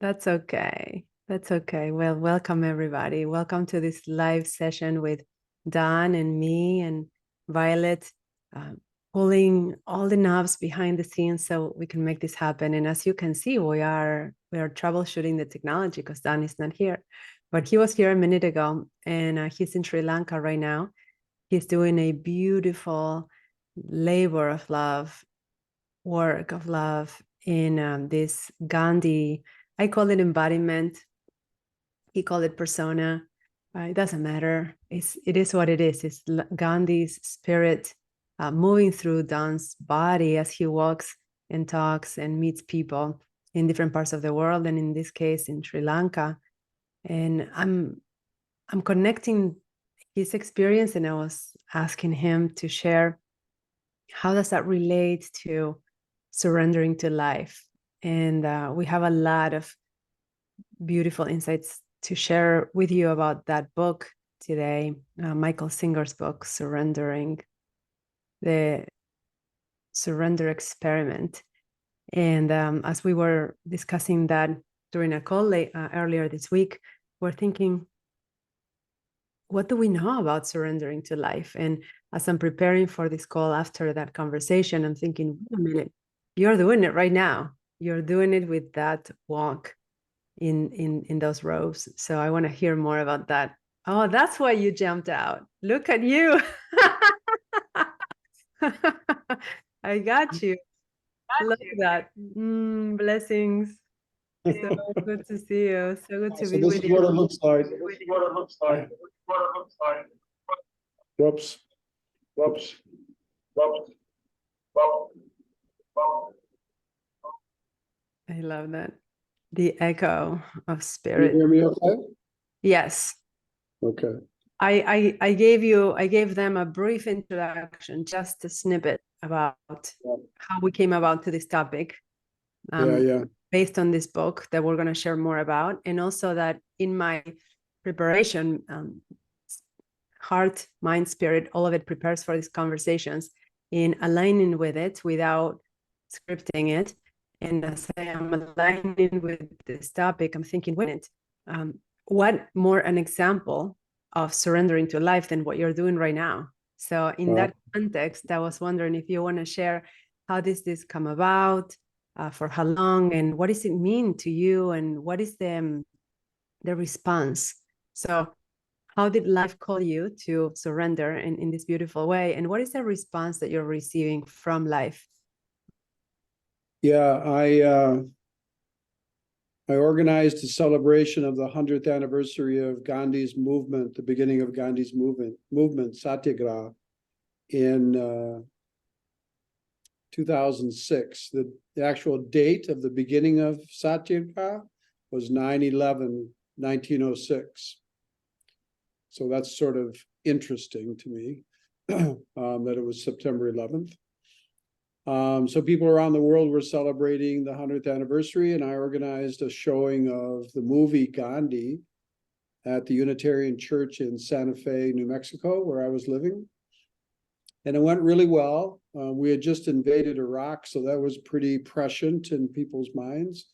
That's okay. That's okay. Well, welcome everybody. Welcome to this live session with Don and me and Violet, uh, pulling all the knobs behind the scenes so we can make this happen. And as you can see, we are troubleshooting the technology because Don is not here, but he was here a minute ago, and he's in Sri Lanka right now. He's doing a beautiful labor of love, work of love in this Gandhi. I call it embodiment. He called it persona. It doesn't matter. It is what it is. It's Gandhi's spirit moving through Don's body as he walks and talks and meets people in different parts of the world, and in this case in Sri Lanka. And I'm connecting his experience, and I was asking him to share how does that relate to surrendering to life. And we have a lot of beautiful insights to share with you about that book today, Michael Singer's book, the Surrender Experiment. And as we were discussing that during a call earlier this week, we're thinking, what do we know about surrendering to life? And as I'm preparing for this call after that conversation, I'm thinking, wait a minute, you're doing it right now. You're doing it with that walk in those robes. So I want to hear more about that. Oh, that's why you jumped out. Look at you. I got you. Love that. Blessings. So good to see you. So good to So be this with is what it you. looks like. Whoops. Whoops. Whoops. I love that. The echo of Can you spirit. hear me okay? Yes. Okay. I gave them a brief introduction, just a snippet about how we came about to this topic. Yeah. Based on this book that we're going to share more about, and also that in my preparation, heart, mind, spirit, all of it prepares for these conversations in aligning with it without scripting it. And as I am aligning with this topic, I'm thinking, wait a minute, what more an example of surrendering to life than what you're doing right now? So in that context, I was wondering if you want to share how does this come about, for how long, and what does it mean to you, and what is the response? So how did life call you to surrender in this beautiful way, and what is the response that you're receiving from life? Yeah, I organized a celebration of the 100th anniversary of Gandhi's movement, the beginning of Gandhi's movement, Satyagraha, in 2006. The actual date of the beginning of Satyagraha was 9/11/1906. So that's sort of interesting to me, that it was September 11th. So people around the world were celebrating the 100th anniversary, and I organized a showing of the movie Gandhi at the Unitarian Church in Santa Fe, New Mexico, where I was living. And it went really well. We had just invaded Iraq, so that was pretty prescient in people's minds.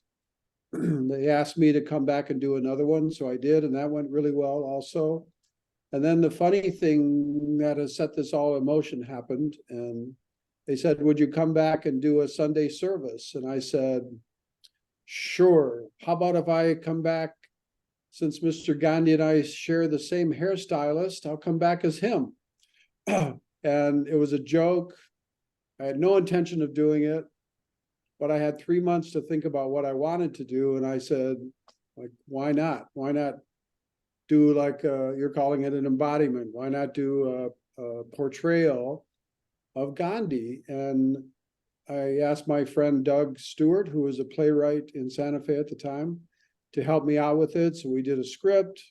They asked me to come back and do another one, so I did, and that went really well also. And then the funny thing that has set this all in motion happened, and they said, would you come back and do a Sunday service? And I said, sure. How about if I come back, since Mr. Gandhi and I share the same hairstylist, I'll come back as him. And it was a joke. I had no intention of doing it, but I had 3 months to think about what I wanted to do. And I said, like, why not? Why not do like, you're calling it an embodiment? Why not do a portrayal of Gandhi? And I asked my friend Doug Stewart, who was a playwright in Santa Fe at the time, to help me out with it. So we did a script,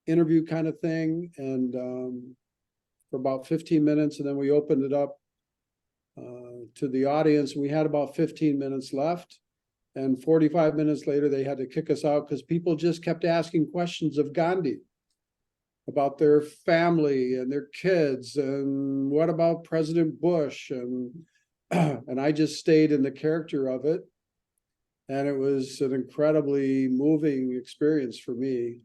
interview kind of thing, and for about 15 minutes, and then we opened it up to the audience. We had about 15 minutes left, and 45 minutes later, they had to kick us out because people just kept asking questions of Gandhi about their family and their kids, and what about President Bush, and and I just stayed in the character of it. And it was an incredibly moving experience for me.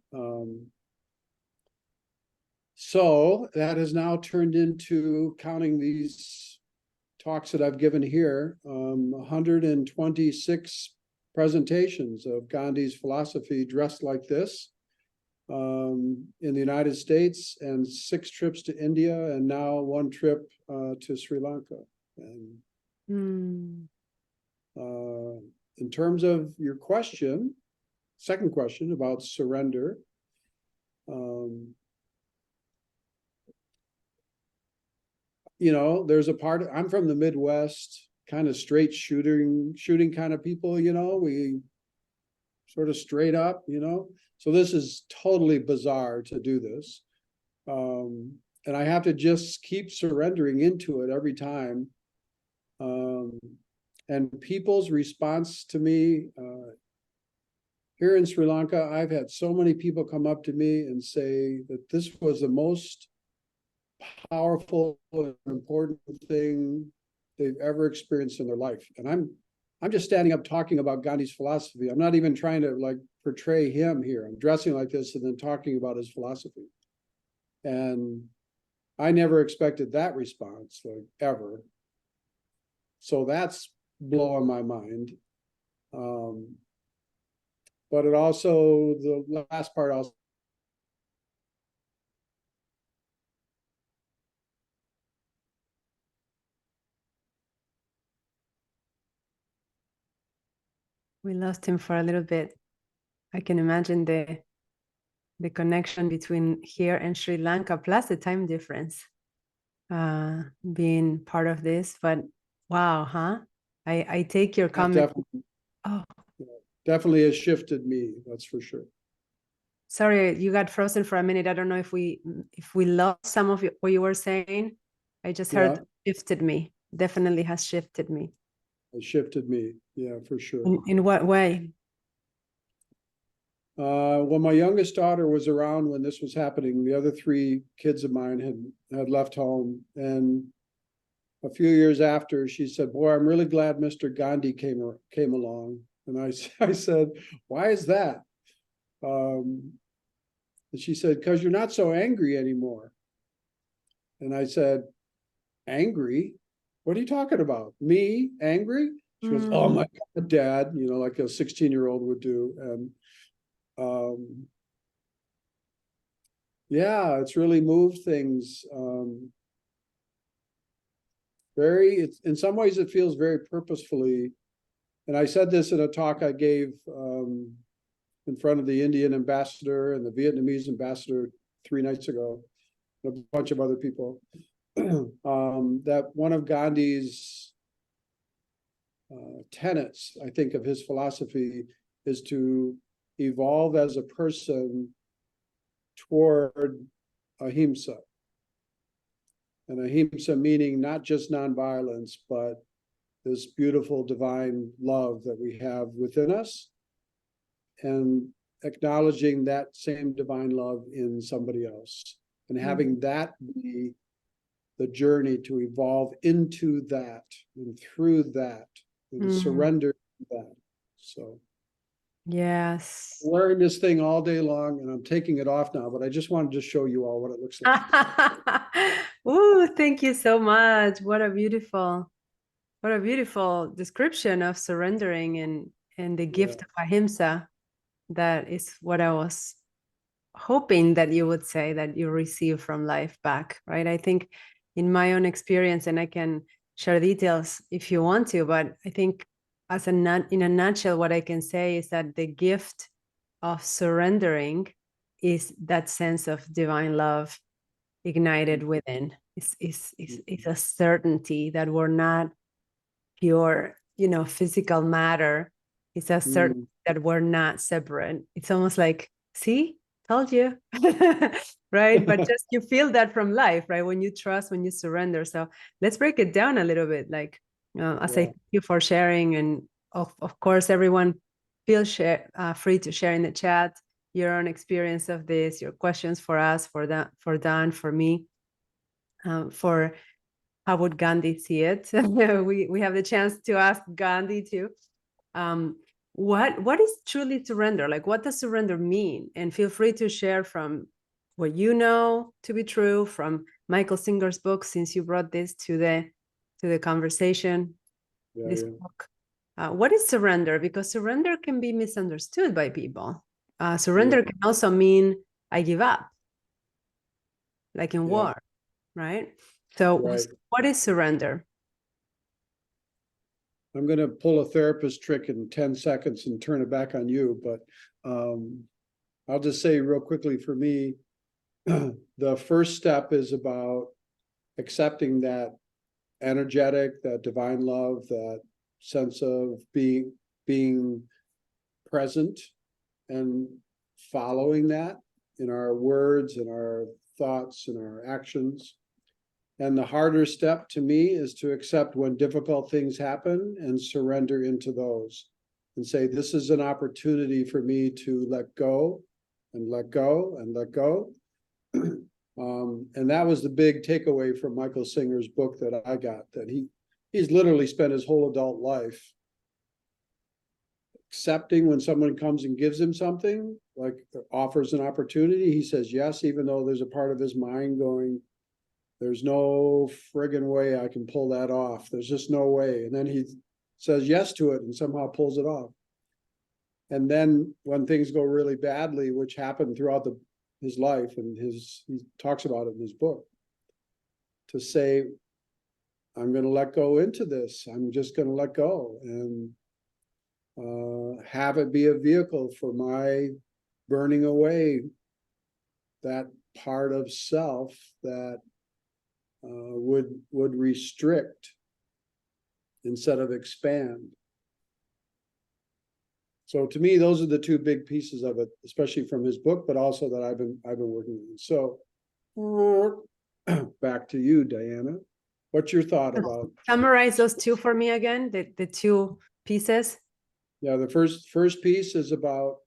So that has now turned into, counting these talks that I've given here, 126 presentations of Gandhi's philosophy dressed like this, in the United States, and 6 trips to India, and now 1 trip to Sri Lanka. And in terms of your question, second question about surrender, you know, there's a part, I'm from the Midwest, kind of straight shooting kind of people, you know, we sort of straight up, you know. So this is totally bizarre to do this. And I have to just keep surrendering into it every time. And people's response to me, here in Sri Lanka, I've had so many people come up to me and say that this was the most powerful and important thing they've ever experienced in their life. And I'm just standing up talking about Gandhi's philosophy. I'm not even trying to like portray him here. I'm dressing like this and then talking about his philosophy. And I never expected that response, like, ever. So that's blowing my mind. But it also, the last part also, we lost him for a little bit. I can imagine the connection between here and Sri Lanka, plus the time difference, being part of this. But wow, huh? I take your comment. Definitely has shifted me, that's for sure. Sorry, you got frozen for a minute. I don't know if we lost some of what you were saying. I just heard shifted me. Definitely has shifted me. It shifted me, yeah, for sure. In what way? Well, my youngest daughter was around when this was happening. The other 3 kids of mine had left home, and a few years after, she said, "Boy, I'm really glad Mr. Gandhi came along." And I said, "Why is that?" And she said, "Because you're not so angry anymore." And I said, "Angry? What are you talking about? Me angry?" She goes, "Oh my God, Dad," you know, like a 16-year-old would do. And yeah, it's really moved things. In some ways, it feels very purposefully. And I said this in a talk I gave in front of the Indian ambassador and the Vietnamese ambassador 3 nights ago, and a bunch of other people, that one of Gandhi's tenets, I think, of his philosophy is to evolve as a person toward ahimsa. And ahimsa meaning not just nonviolence, but this beautiful divine love that we have within us, and acknowledging that same divine love in somebody else, and having that be the journey to evolve into that and through that and surrender to that. So yes, I'm wearing this thing all day long, and I'm taking it off now, but I just wanted to show you all what it looks like. Ooh, thank you so much. What a beautiful description of surrendering and the gift of ahimsa. That is what I was hoping that you would say, that you receive from life back, right? I think in my own experience, and I can share details if you want to, but I think in a nutshell, what I can say is that the gift of surrendering is that sense of divine love ignited within. It's a certainty that we're not pure, physical matter. It's a certainty that we're not separate. It's almost like, see, told you, right? But just you feel that from life, right? When you trust, when you surrender. So let's break it down a little bit. Like, I say thank you for sharing, and of course, everyone feel free to share in the chat your own experience of this, your questions for us, for Dan, for me, for how would Gandhi see it. We have the chance to ask Gandhi too. what is truly surrender? Like, what does surrender mean? And feel free to share from what you know to be true from Michael Singer's book, since you brought this to the conversation. This book. What is surrender? Because surrender can be misunderstood by people. Surrender can also mean I give up, like in war, right? So what is surrender? I'm going to pull a therapist trick in 10 seconds and turn it back on you, but I'll just say real quickly for me, the first step is about accepting that energetic, that divine love, that sense of being present and following that in our words and our thoughts and our actions. And the harder step to me is to accept when difficult things happen and surrender into those and say, this is an opportunity for me to let go and let go and let go. And that was the big takeaway from Michael Singer's book that I got, that he's literally spent his whole adult life accepting when someone comes and gives him something, like offers an opportunity. He says yes, even though there's a part of his mind going, there's no friggin' way I can pull that off. There's just no way. And then he says yes to it and somehow pulls it off. And then when things go really badly, which happened throughout his life, and he talks about it in his book, to say, I'm going to let go into this. I'm just going to let go and have it be a vehicle for my burning away that part of self that would restrict instead of expand. So to me, those are the two big pieces of it, especially from his book, but also that I've been working on. So back to you, Dayana. What's your thought about? Summarize those two for me again, the two pieces. Yeah, the first piece is about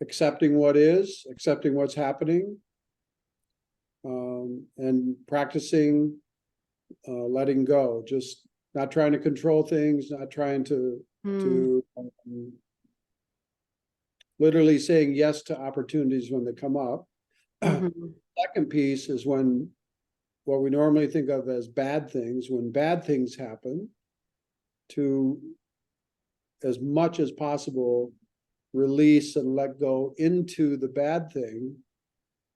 accepting what is, accepting what's happening, and practicing letting go, just not trying to control things, not trying to literally saying yes to opportunities when they come up. Second piece is when what we normally think of as bad things, when bad things happen, to as much as possible release and let go into the bad thing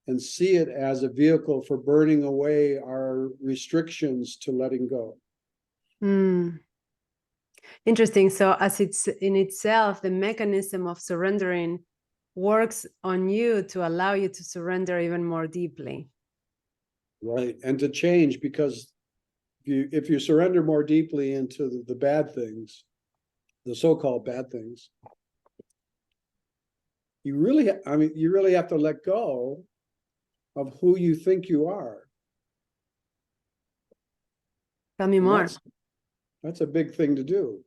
and see it as a vehicle for burning away our restrictions to letting go. Interesting. So as it's in itself, the mechanism of surrendering works on you to allow you to surrender even more deeply. Right. And to change, because if you surrender more deeply into the bad things, the so-called bad things, you really have to let go of who you think you are. Tell me more. That's a big thing to do.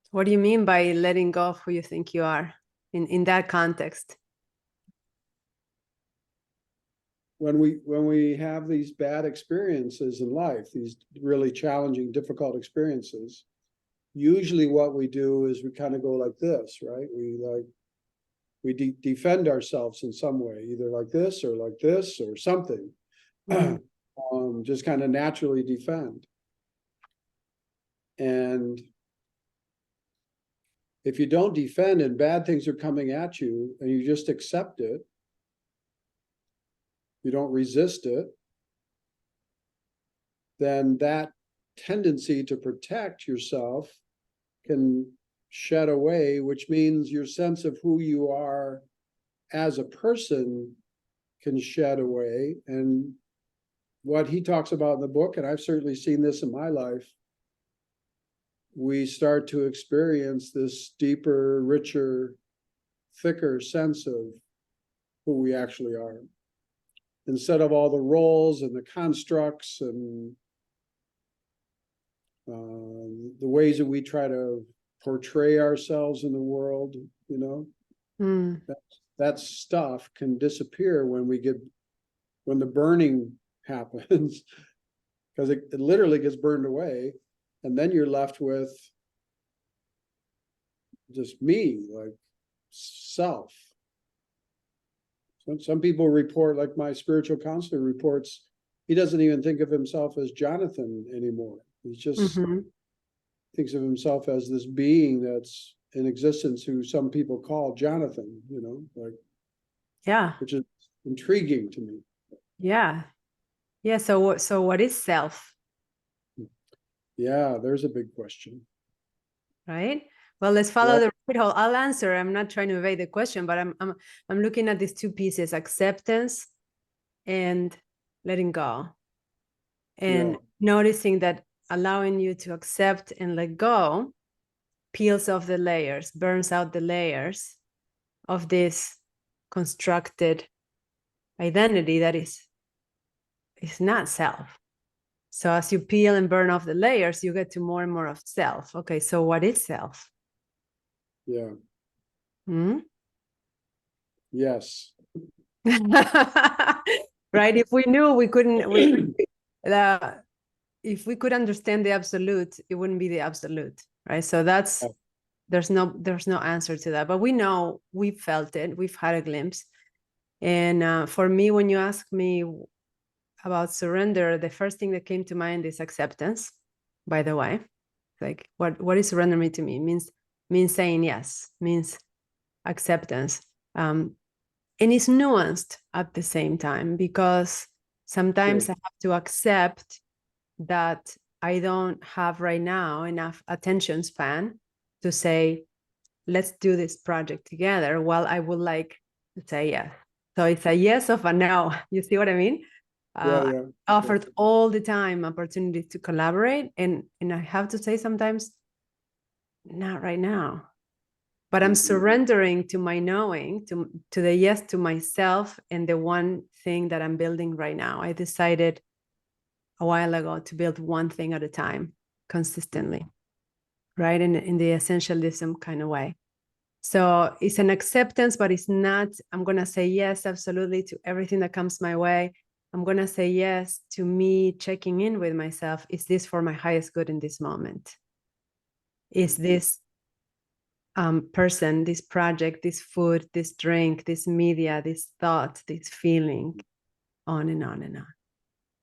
What do you mean by letting go of who you think you are in that context? When we have these bad experiences in life, these really challenging, difficult experiences, usually what we do is we kind of go like this, right? We defend ourselves in some way, either like this or something. Just kind of naturally defend. And if you don't defend and bad things are coming at you and you just accept it, you don't resist it, then that tendency to protect yourself can shed away, which means your sense of who you are as a person can shed away. And what he talks about in the book, and I've certainly seen this in my life, we start to experience this deeper, richer, thicker sense of who we actually are, instead of all the roles and the constructs and the ways that we try to portray ourselves in the world. That stuff can disappear when the burning happens, because it literally gets burned away, and then you're left with just me, like self. Some people report, like my spiritual counselor reports, he doesn't even think of himself as Jonathan anymore. He's just thinks of himself as this being that's in existence, who some people call Jonathan, like, Yeah. which is intriguing to me. Yeah. Yeah. So what is self? Yeah, there's a big question. Right. Well, let's follow the rabbit hole. I'll answer. I'm not trying to evade the question, but I'm looking at these two pieces: acceptance and letting go, and noticing that allowing you to accept and let go peels off the layers, burns out the layers of this constructed identity that is not self. So as you peel and burn off the layers, you get to more and more of self. Okay, so what is self? Yeah. Hmm? Yes. Right? If we knew, we couldn't. If we could understand the absolute, it wouldn't be the absolute, right? So there's no answer to that. But we know, we felt it, we've had a glimpse. And for me, when you ask me about surrender, the first thing that came to mind is acceptance. By the way, like what is surrender mean to me? Means saying yes, means acceptance. And it's nuanced at the same time, because sometimes I have to accept that I don't have right now enough attention span to say, let's do this project together. While I would like to say yes. So it's a yes of a no. You see what I mean? Yeah. Offered all the time opportunities to collaborate. And I have to say sometimes, not right now. But I'm surrendering to my knowing, to the yes to myself and the one thing that I'm building right now. I decided a while ago to build one thing at a time consistently, right? In the essentialism kind of way. So it's an acceptance, but it's not, I'm going to say yes, absolutely, to everything that comes my way. I'm going to say yes to me checking in with myself. Is this for my highest good in this moment? Is this person, this project, this food, this drink, this media, this thought, this feeling, on and on and on.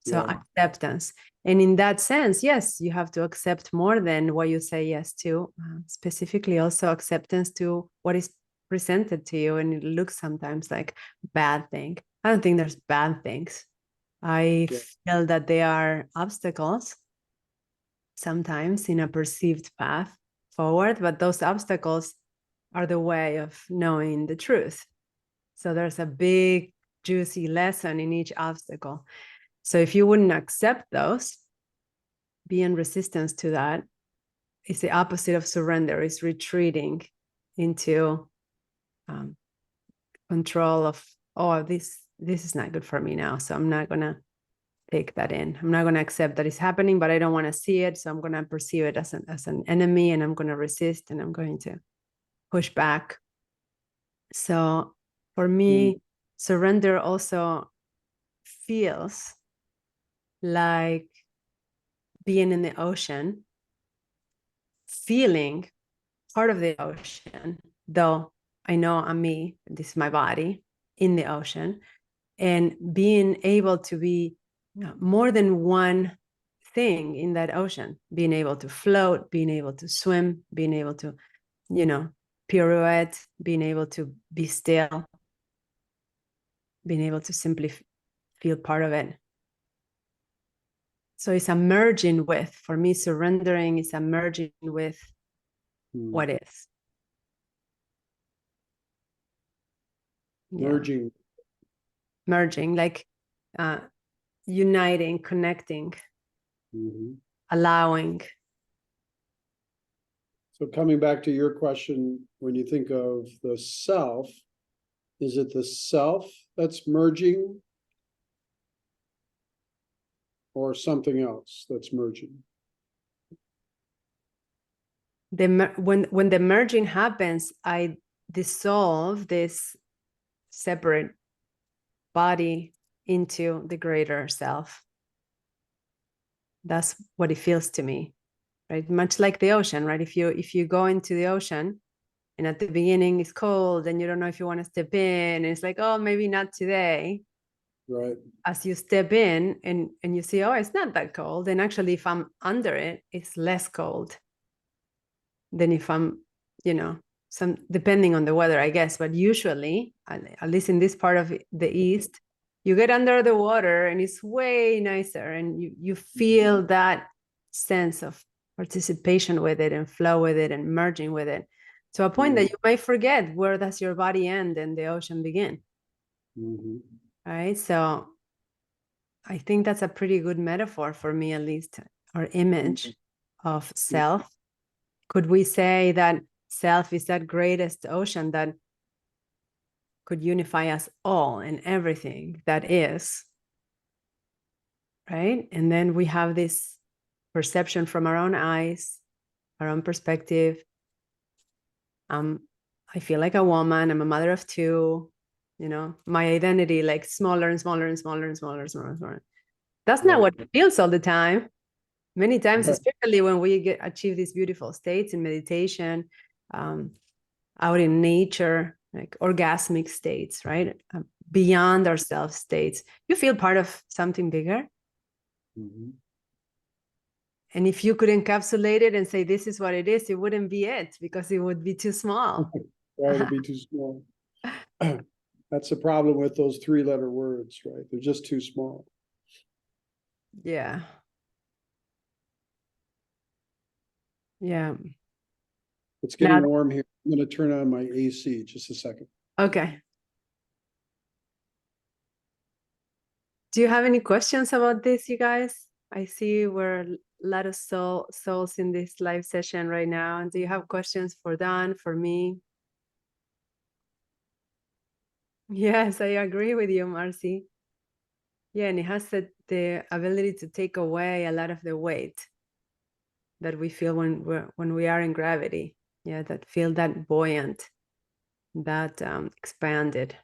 So acceptance. And in that sense, yes, you have to accept more than what you say yes to, specifically also acceptance to what is presented to you. And it looks sometimes like bad thing. I don't think there's bad things. I feel that they are obstacles sometimes in a perceived path forward, but those obstacles are the way of knowing the truth. So there's a big, juicy lesson in each obstacle. So if you wouldn't accept those, be in resistance to that, it's the opposite of surrender. It's retreating into control of, oh, this is not good for me now. So I'm not going to take that in. I'm not going to accept that it's happening, but I don't want to see it. So I'm going to perceive it as an enemy, and I'm going to resist, and I'm going to push back. So for me, surrender also feels like being in the ocean, feeling part of the ocean, though I know I'm me, this is my body in the ocean, and being able to be more than one thing in that ocean, being able to float, being able to swim, being able to, pirouette, being able to be still, being able to simply feel part of it. So it's a merging with, for me, surrendering is a merging with what is. Merging, like uniting, connecting, allowing. So coming back to your question, when you think of the self, is it the self that's merging, or something else that's merging? When the merging happens, I dissolve this separate body into the greater self. That's what it feels to me, right? Much like the ocean, right? If you go into the ocean and at the beginning it's cold and you don't know if you want to step in, and it's like, oh, maybe not today. Right. As you step in and you see, oh, it's not that cold. And actually, if I'm under it, it's less cold than if I'm, some depending on the weather, I guess. But usually, at least in this part of the East, you get under the water and it's way nicer, and you feel that sense of participation with it and flow with it and merging with it, to a point that you might forget where does your body end and the ocean begin. Right? So I think that's a pretty good metaphor for me, at least, or image of self. Could we say that self is that greatest ocean that could unify us all and everything that is, right? And then we have this perception from our own eyes, our own perspective. I feel like a woman. I'm a mother of two. My identity like smaller and smaller and smaller and smaller and smaller and smaller. That's not what it feels all the time. Many times, especially when we achieve these beautiful states in meditation, out in nature, like orgasmic states, right? Beyond ourselves states, you feel part of something bigger. And if you could encapsulate it and say, this is what it is, it wouldn't be it, because it would be too small. Right, it'd be too small. That's the problem with those 3-letter words, right? They're just too small. Yeah. Yeah. It's getting warm here. I'm going to turn on my AC just a second. Okay. Do you have any questions about this, you guys? I see we're a lot of souls in this live session right now. And do you have questions for Dan, for me? Yes, I agree with you, Marcy. Yeah, and it has the ability to take away a lot of the weight that we feel when we are in gravity. Yeah, that feel that buoyant, that expanded.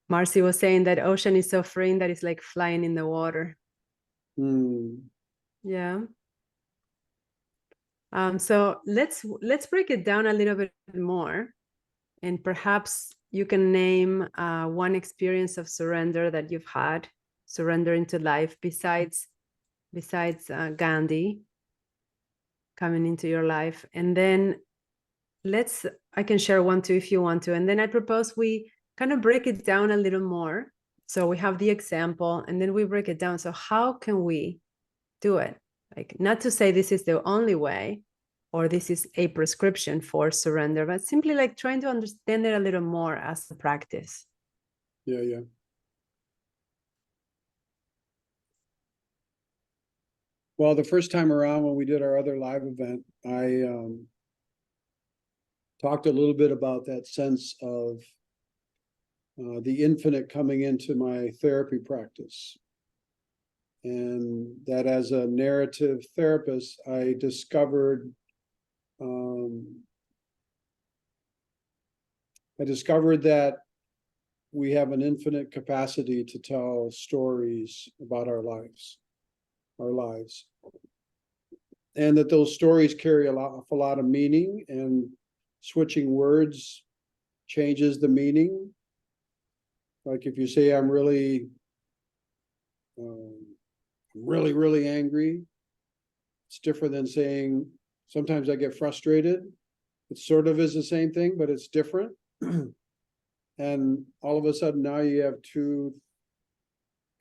Marcy was saying that ocean is so freeing that it's like flying in the water. Yeah. So let's break it down a little bit more, and perhaps you can name one experience of surrender that you've had, surrender into life, besides Gandhi coming into your life. And then I can share one too if you want to. And then I propose we kind of break it down a little more. So we have the example and then we break it down. So how can we do it? Like, not to say this is the only way or this is a prescription for surrender, but simply like trying to understand it a little more as a practice. Yeah. Well, the first time around when we did our other live event, I talked a little bit about that sense of the infinite coming into my therapy practice. And that as a narrative therapist, I discovered that we have an infinite capacity to tell stories about our lives. And that those stories carry a lot of meaning, and switching words changes the meaning. Like if you say, I'm really angry, it's different than saying, sometimes I get frustrated. It sort of is the same thing, but it's different. And all of a sudden now you have two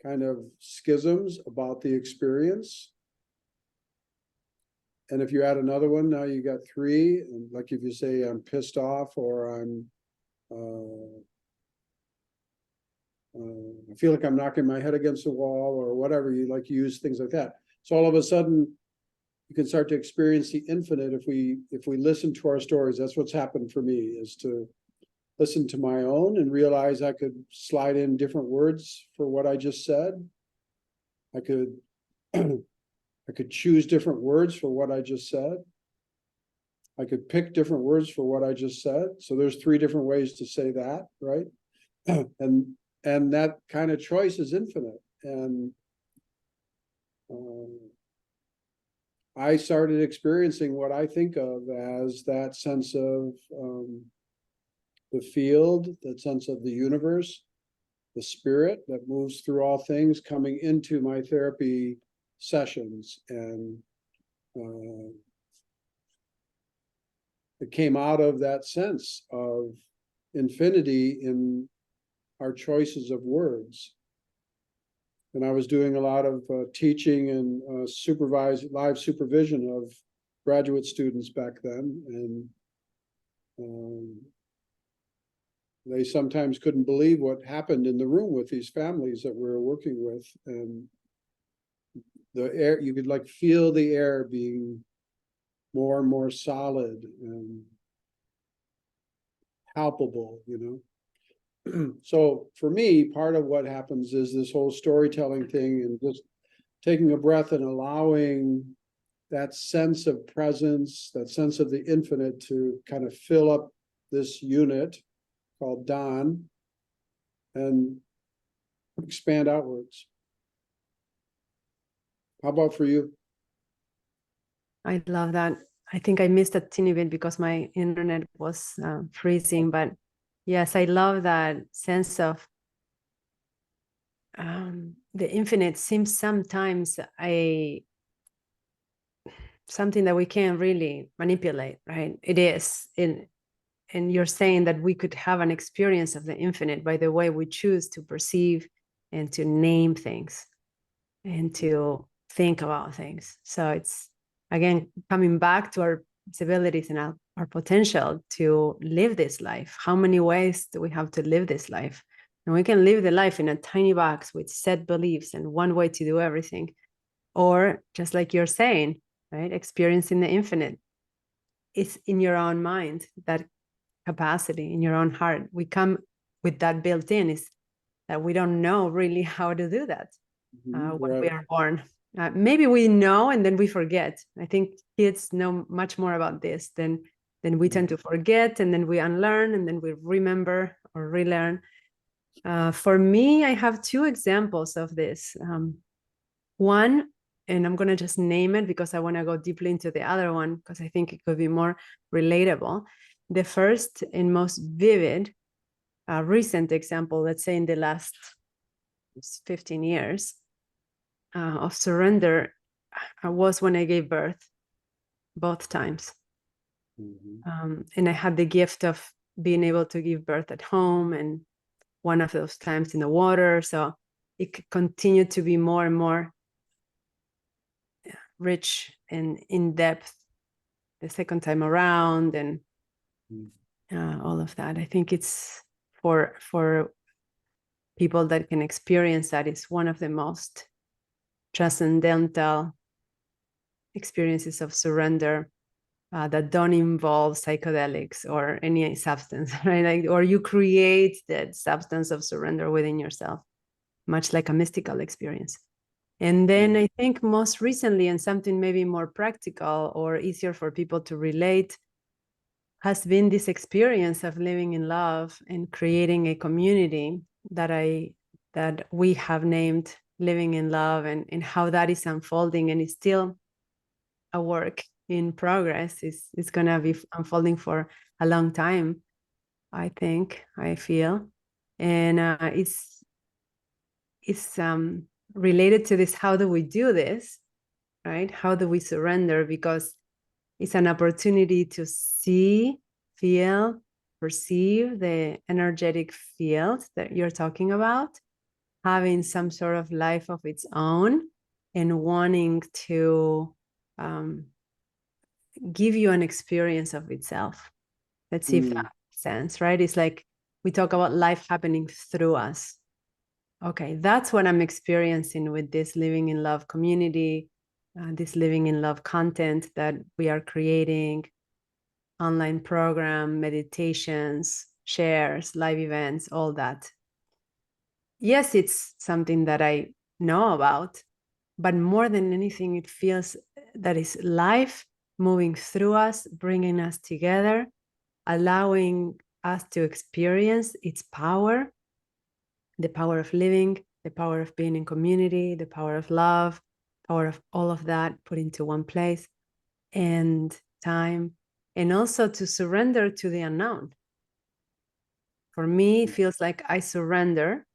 kind of schisms about the experience. And if you add another one, now you got three. And like if you say I'm pissed off, or I feel like I'm knocking my head against the wall, or whatever, you like, use things like that. So all of a sudden you can start to experience the infinite if we listen to our stories. That's what's happened for me, is to listen to my own and realize I could slide in different words for what I just said. I could I could choose different words for what I just said. I could pick different words for what I just said. So there's 3 different ways to say that, right? And that kind of choice is infinite. And I started experiencing what I think of as that sense of the field, that sense of the universe, the spirit that moves through all things coming into my therapy sessions. And it came out of that sense of infinity in our choices of words. And I was doing a lot of teaching and live supervision of graduate students back then. And they sometimes couldn't believe what happened in the room with these families that we were working with. And the air, you could like feel the air being more and more solid and palpable, you know. So for me, part of what happens is this whole storytelling thing and just taking a breath and allowing that sense of presence, that sense of the infinite to kind of fill up this unit called Don and expand outwards. How about for you? I love that. I think I missed a teeny bit because my internet was freezing, but yes, I love that sense of the infinite seems sometimes something that we can't really manipulate, right? It is and you're saying that we could have an experience of the infinite by the way we choose to perceive and to name things and to think about things. So it's again coming back to our abilities and our potential to live this life. How many ways do we have to live this life? And we can live the life in a tiny box with set beliefs and one way to do everything. Or just like you're saying, right? Experiencing the infinite. It's in your own mind, that capacity in your own heart. We come with that built in, is that we don't know really how to do that when we are born. Maybe we know and then we forget. I think kids know much more about this than we tend to forget, and then we unlearn and then we remember or relearn. For me, I have two examples of this. One, and I'm going to just name it because I want to go deeply into the other one because I think it could be more relatable. The first and most vivid recent example, let's say in the last 15 years of surrender, was when I gave birth both times. And I had the gift of being able to give birth at home, and one of those times in the water. So it continued to be more and more rich and in depth the second time around, and all of that. I think it's for people that can experience that, is one of the most transcendental experiences of surrender that don't involve psychedelics or any substance, right? Like, or you create that substance of surrender within yourself, much like a mystical experience. And then I think most recently, and something maybe more practical or easier for people to relate, has been this experience of living in love and creating a community that we have named Living in Love, and how that is unfolding, and it's still a work in progress. It's going to be unfolding for a long time, I think, I feel. And it's related to this: how do we do this, right? How do we surrender? Because it's an opportunity to see, feel, perceive the energetic field that you're talking about, having some sort of life of its own, and wanting to give you an experience of itself. Let's see if that makes sense, right? It's like we talk about life happening through us. Okay, that's what I'm experiencing with this Living in Love community, this Living in Love content that we are creating, online program, meditations, shares, live events, all that. Yes, it's something that I know about, but more than anything, it feels that is life moving through us, bringing us together, allowing us to experience its power, the power of living, the power of being in community, the power of love, power of all of that put into one place, and time, and also to surrender to the unknown. For me, it feels like I surrender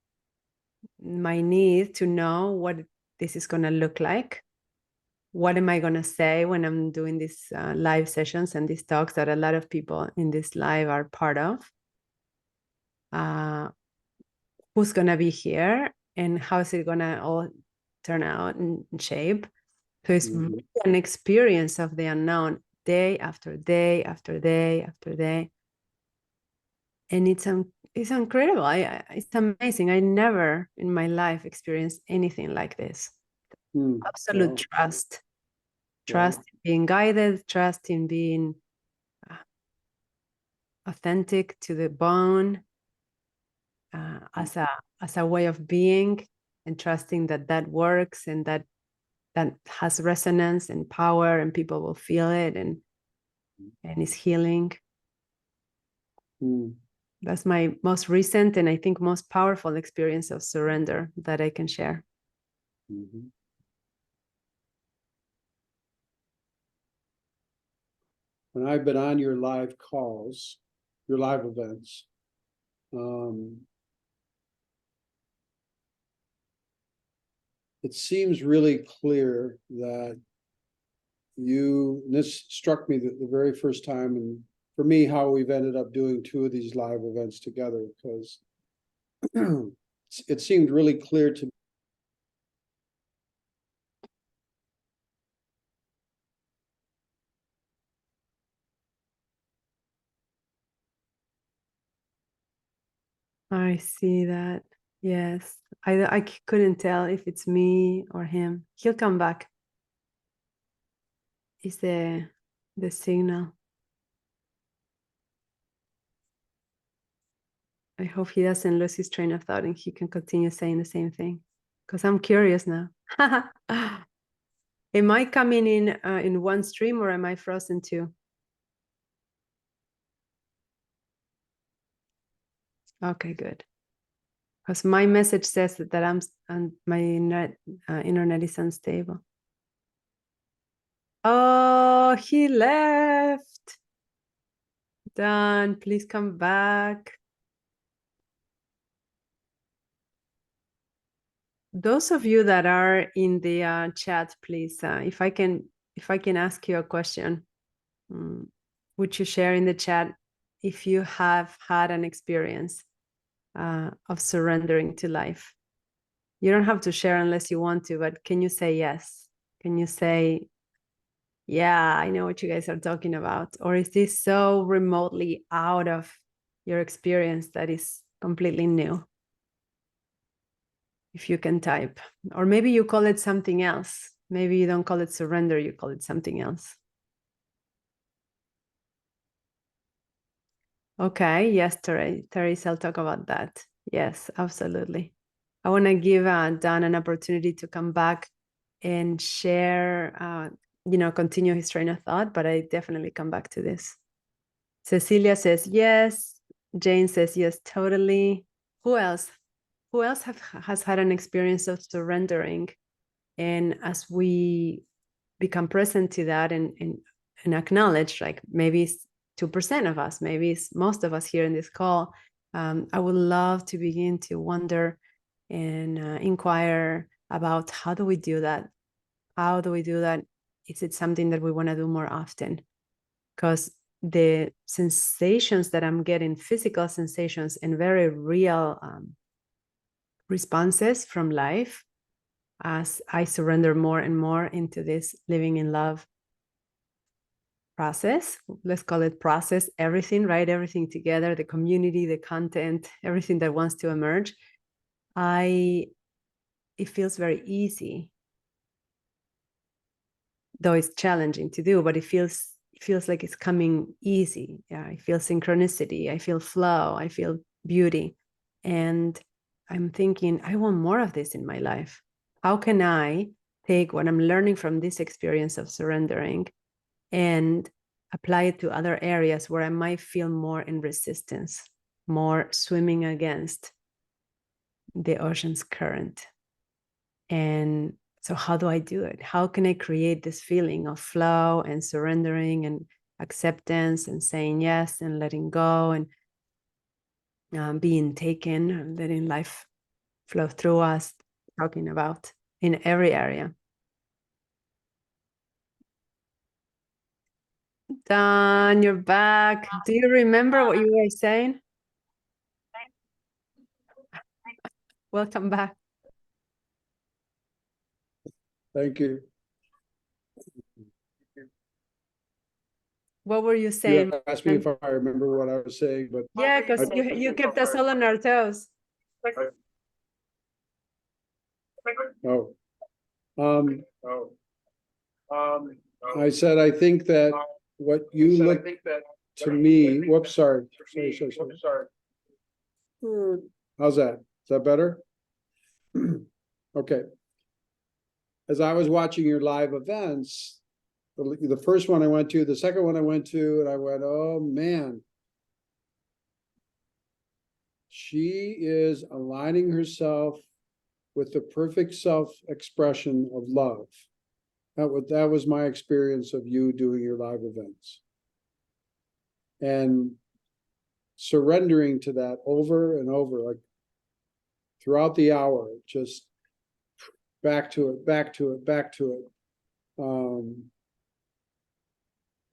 my need to know what this is going to look like. What am I going to say when I'm doing these live sessions and these talks that a lot of people in this live are part of? Who's going to be here, and how is it going to all turn out and shape? So it's really an experience of the unknown, day after day after day after day. And it's incredible. It's amazing. I never in my life experienced anything like this. Absolute trust. Trust in being guided, trust in being authentic to the bone, as a way of being, and trusting that works, and that has resonance and power, and people will feel it, and is healing. That's my most recent and I think most powerful experience of surrender that I can share. When I've been on your live calls, your live events, it seems really clear that and this struck me the very first time, and for me, how we've ended up doing 2 of these live events together, because it seemed really clear to me. I see that. Yes. I couldn't tell if it's me or him. He'll come back. Is the signal. I hope he doesn't lose his train of thought and he can continue saying the same thing, because I'm curious now. Am I coming in one stream, or am I frozen too? Okay, good. Because my message says that my internet is unstable. Oh, he left. Dan, please come back. Those of you that are in the chat, please, if I can ask you a question, would you share in the chat if you have had an experience of surrendering to life? You don't have to share unless you want to, but can you say yes? Can you say, yeah, I know what you guys are talking about? Or is this so remotely out of your experience that is completely new? If you can type. Or maybe you call it something else. Maybe you don't call it surrender, you call it something else. Okay, yes, Therese, I'll talk about that. Yes, absolutely. I want to give Dan an opportunity to come back and share, continue his train of thought, but I definitely come back to this. Cecilia says yes. Jane says yes, totally. Who else? Who else has had an experience of surrendering? And as we become present to that and acknowledge, like maybe it's 2% of us, maybe it's most of us here in this call, I would love to begin to wonder and inquire about how do we do that? How do we do that? Is it something that we want to do more often? Because the sensations that I'm getting, physical sensations and very real responses from life, as I surrender more and more into this living in love process, let's call it process, everything, right? Everything together, the community, the content, everything that wants to emerge. It feels very easy, though it's challenging to do, but it feels like it's coming easy. Yeah, I feel synchronicity, I feel flow, I feel beauty. And I'm thinking, I want more of this in my life. How can I take what I'm learning from this experience of surrendering and apply it to other areas where I might feel more in resistance, more swimming against the ocean's current? And So how do I do it? How can I create this feeling of flow and surrendering and acceptance and saying yes and letting go and being taken, letting life flow through us, talking about in every area. Don, you're back. Do you remember what you were saying? Welcome back. Thank you. What were you You saying? asked me if I remember what I was saying, but Yeah, because you kept us all on our toes. oh. I said, I think that what you look to me, whoops, sorry. Sorry. How's that? Is that better? Okay. As I was watching your live events, the first one I went to, the second one I went to, and I went, oh man. She is aligning herself with the perfect self-expression of love. That was my experience of you doing your live events. And surrendering to that over and over, like throughout the hour, just back to it, back to it, back to it.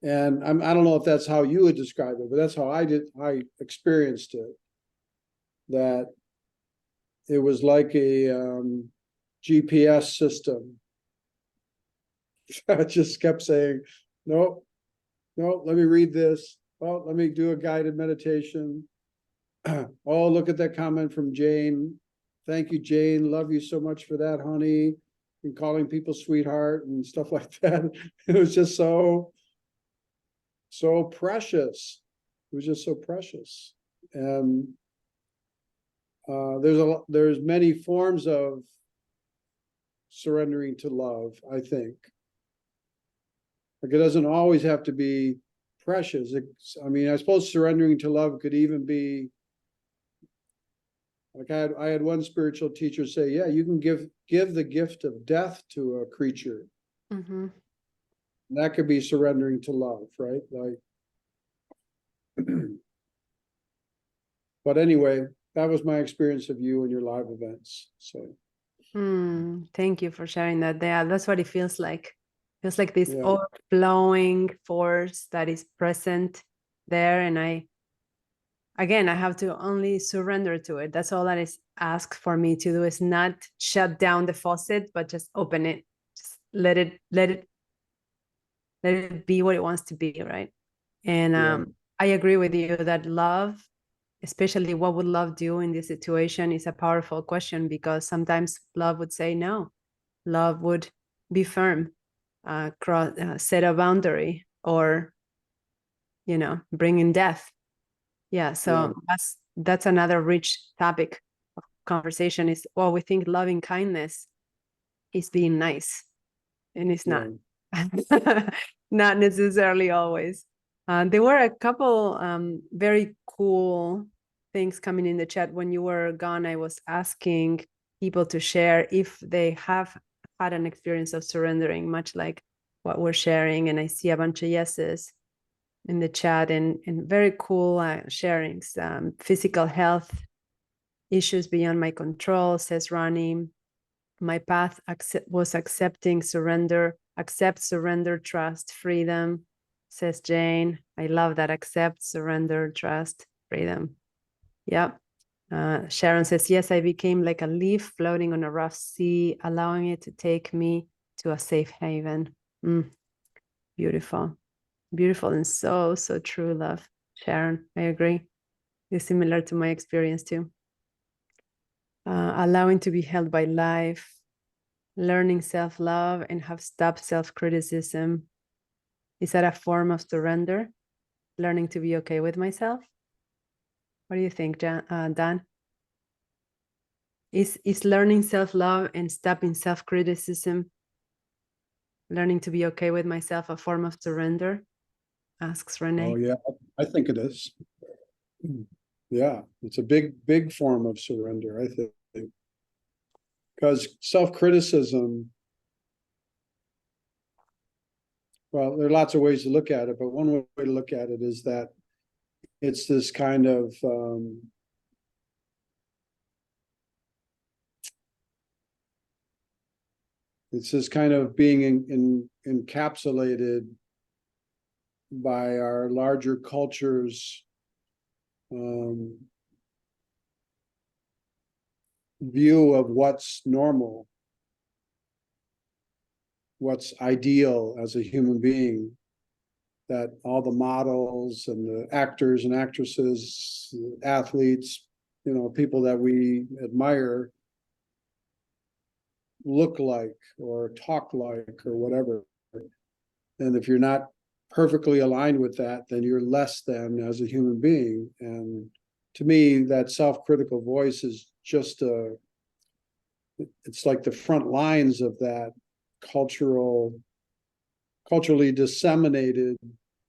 And I don't know if that's how you would describe it, but that's how I experienced it. That it was like a GPS system. I just kept saying, no, let me read this. Oh, let me do a guided meditation. Oh, look at that comment from Jane. Thank you, Jane. Love you so much for that, honey. And calling people sweetheart and stuff like that. It was just so precious. It was just so precious. And there's many forms of surrendering to love, I think. Like it doesn't always have to be precious. I suppose surrendering to love could even be like I had one spiritual teacher say, yeah, you can give the gift of death to a creature. Mm-hmm. That could be surrendering to love, right? Like, but anyway, that was my experience of you and your live events. So Thank you for sharing that. Yeah, that's what it feels like. Feels like this yeah. overflowing force that is present there. And I have to only surrender to it. That's all that is asked for me to do, is not shut down the faucet, but just open it. Just let it be what it wants to be, right? And I agree with you that love, especially what would love do in this situation, is a powerful question, because sometimes love would say no. Love would be firm, set a boundary, or bring in death. Yeah, so that's another rich topic of conversation. Is, well, we think loving kindness is being nice, and it's not. Not necessarily always. There were a couple very cool things coming in the chat when you were gone. I was asking people to share if they have had an experience of surrendering, much like what we're sharing. And I see a bunch of yeses in the chat, and very cool sharings. Physical health issues beyond my control, says Ronnie. My path was accepting surrender, accept, surrender, trust, freedom, says Jane. I love that. Accept, surrender, trust, freedom. Yeah. Sharon says, yes, I became like a leaf floating on a rough sea, allowing it to take me to a safe haven. Beautiful. Beautiful and so, so true, love. Sharon, I agree. It's similar to my experience too. Allowing to be held by life, learning self-love, and have stopped self-criticism. Is that a form of surrender? Learning to be okay with myself? What do you think, Dan? Is learning self-love and stopping self-criticism, learning to be okay with myself, a form of surrender? Asks Renee. Oh yeah, I think it is. Yeah, it's a big form of surrender, I think. Because self-criticism Well, there are lots of ways to look at it, but one way to look at it is that it's this kind of being encapsulated by our larger culture's view of what's normal, what's ideal as a human being, that all the models and the actors and actresses, athletes, people that we admire look like or talk like or whatever. And if you're not perfectly aligned with that, then you're less than as a human being. And to me, that self-critical voice is just it's like the front lines of that culturally disseminated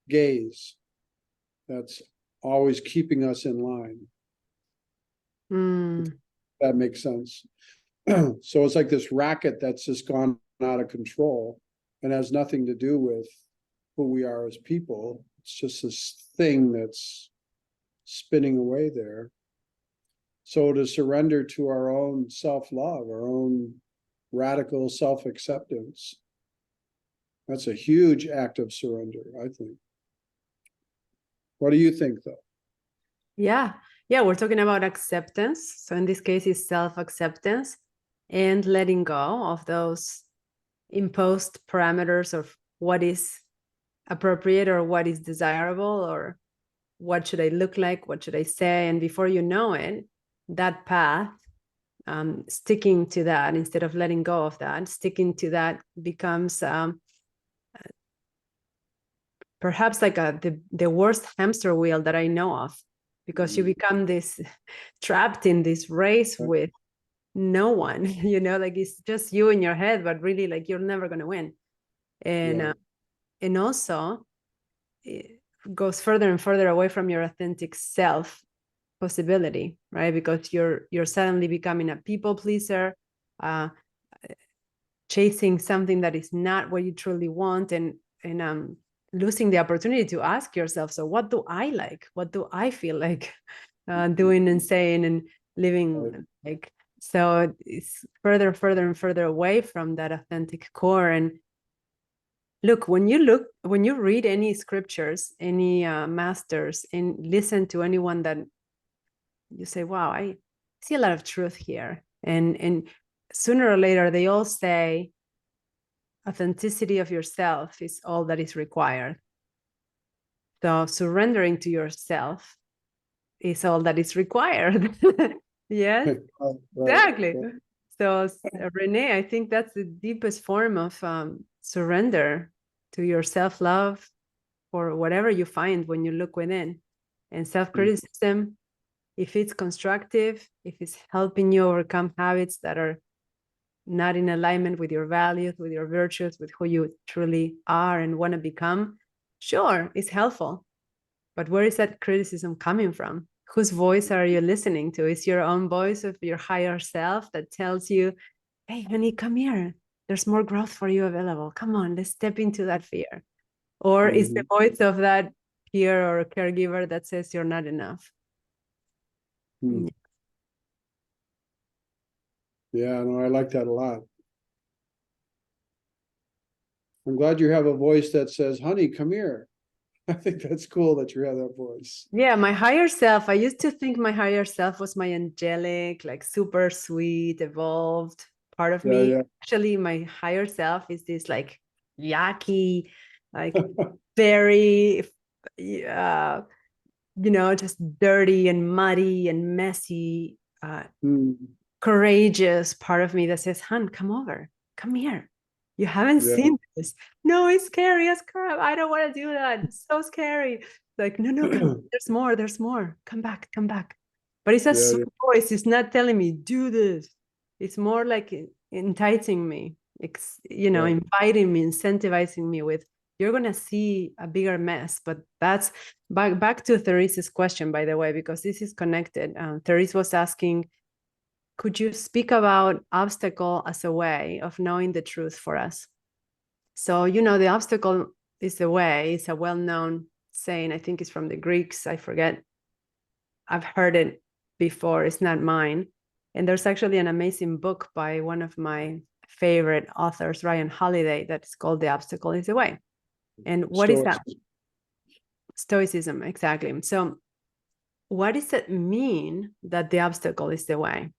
gaze that's always keeping us in line. That makes sense. So it's like this racket that's just gone out of control and has nothing to do with who we are as people. It's just this thing that's spinning away there. So to surrender to our own self-love, our own radical self-acceptance, that's a huge act of surrender, I think. What do you think, though? Yeah, we're talking about acceptance. So in this case, it's self-acceptance and letting go of those imposed parameters of what is appropriate or what is desirable or what should I look like, what should I say. And before you know it, that path, sticking to that instead of letting go of that, sticking to that becomes perhaps like the worst hamster wheel that I know of, because you become trapped in this race with no one, like it's just you in your head, but really like you're never going to win. And also it goes further and further away from your authentic self possibility, right? Because you're suddenly becoming a people pleaser, chasing something that is not what you truly want, and losing the opportunity to ask yourself, so what do I like? What do I feel like doing and saying and living like? So it's further and further away from that authentic core. And look, when you read any scriptures, any masters, and listen to anyone that you say, wow, I see a lot of truth here. And sooner or later, they all say authenticity of yourself is all that is required. So surrendering to yourself is all that is required. Yes, exactly. So Renee, I think that's the deepest form of surrender to your self-love for whatever you find when you look within. And self-criticism, if it's constructive, if it's helping you overcome habits that are not in alignment with your values, with your virtues, with who you truly are and want to become, sure, it's helpful. But where is that criticism coming from? Whose voice are you listening to? Is your own voice of your higher self that tells you, hey, honey, come here. There's more growth for you available. Come on, let's step into that fear. Or is the voice of that peer or caregiver that says you're not enough? Yeah, no, I like that a lot. I'm glad you have a voice that says, honey, come here. I think that's cool that you have that voice. Yeah, my higher self, I used to think my higher self was my angelic, like super sweet, evolved part of me. Yeah. Actually, my higher self is this like yucky, like very, just dirty and muddy and messy, courageous part of me that says, hun, come over, come here. You haven't seen this. No, it's scary as crap. I don't want to do that. It's so scary. Like, no, come, there's more. Come back. But it's a sweet voice. It's not telling me, do this. It's more like enticing me, inviting me, incentivizing me with, you're going to see a bigger mess. But that's back to Therese's question, by the way, because this is connected. Therese was asking, could you speak about obstacle as a way of knowing the truth for us? So, the obstacle is the way. It's a well-known saying. I think it's from the Greeks. I forget. I've heard it before. It's not mine. And there's actually an amazing book by one of my favorite authors, Ryan Holiday, that's called The Obstacle is the Way. And what is that? Stoicism, exactly. So what does it mean that the obstacle is the way?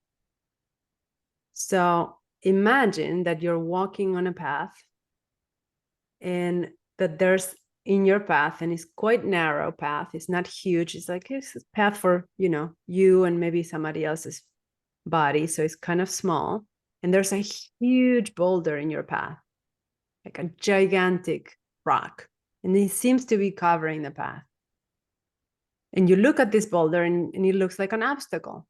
So imagine that you're walking on a path and that there's in your path, and it's quite narrow path. It's not huge. It's like it's a path for, you and maybe somebody else's body. So it's kind of small. And there's a huge boulder in your path, like a gigantic rock. And it seems to be covering the path. And you look at this boulder and it looks like an obstacle.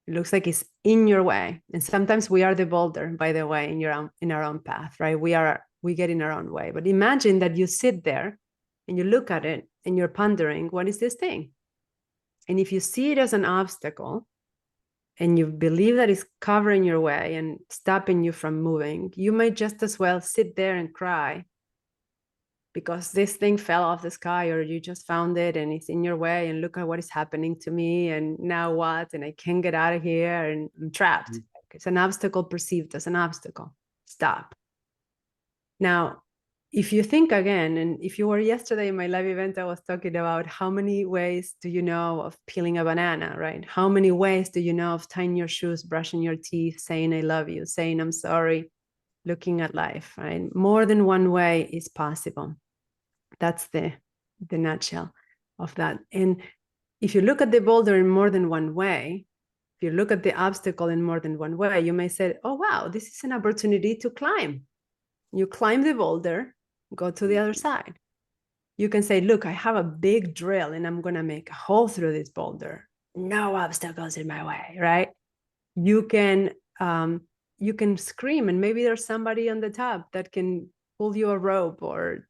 It looks like it's in your way. And sometimes we are the boulder, by the way, in our own path, right? We get in our own way. But imagine that you sit there and you look at it and you're pondering, what is this thing? And if you see it as an obstacle and you believe that it's covering your way and stopping you from moving, you might just as well sit there and cry because this thing fell off the sky, or you just found it and it's in your way, and look at what is happening to me, and now what, and I can't get out of here, and I'm trapped. It's an obstacle perceived as an obstacle. Stop. Now, if you think again, and if you were yesterday in my live event, I was talking about how many ways do you know of peeling a banana, right? How many ways do you know of tying your shoes, brushing your teeth, saying I love you, saying I'm sorry, looking at life, right? More than one way is possible. That's the nutshell of that. And if you look at the boulder in more than one way, if you look at the obstacle in more than one way, you may say, oh, wow, this is an opportunity to climb. You climb the boulder, go to the other side. You can say, look, I have a big drill and I'm going to make a hole through this boulder. No obstacles in my way, right? You can scream, and maybe there's somebody on the top that can pull you a rope or,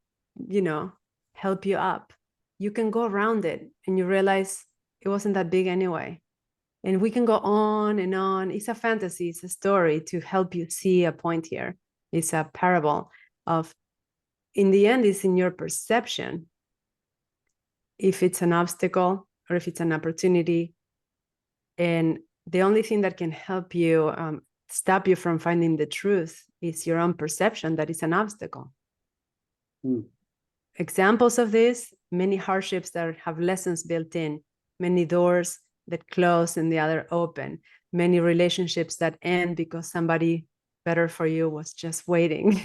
help you up. You can go around it and you realize it wasn't that big anyway. And we can go on and on. It's a fantasy, it's a story to help you see a point here. It's a parable of, in the end, it's in your perception if it's an obstacle or if it's an opportunity. And the only thing that can help you stop you from finding the truth is your own perception that it's an obstacle. Examples of this, many hardships that have lessons built in, many doors that close and the other open, many relationships that end because somebody better for you was just waiting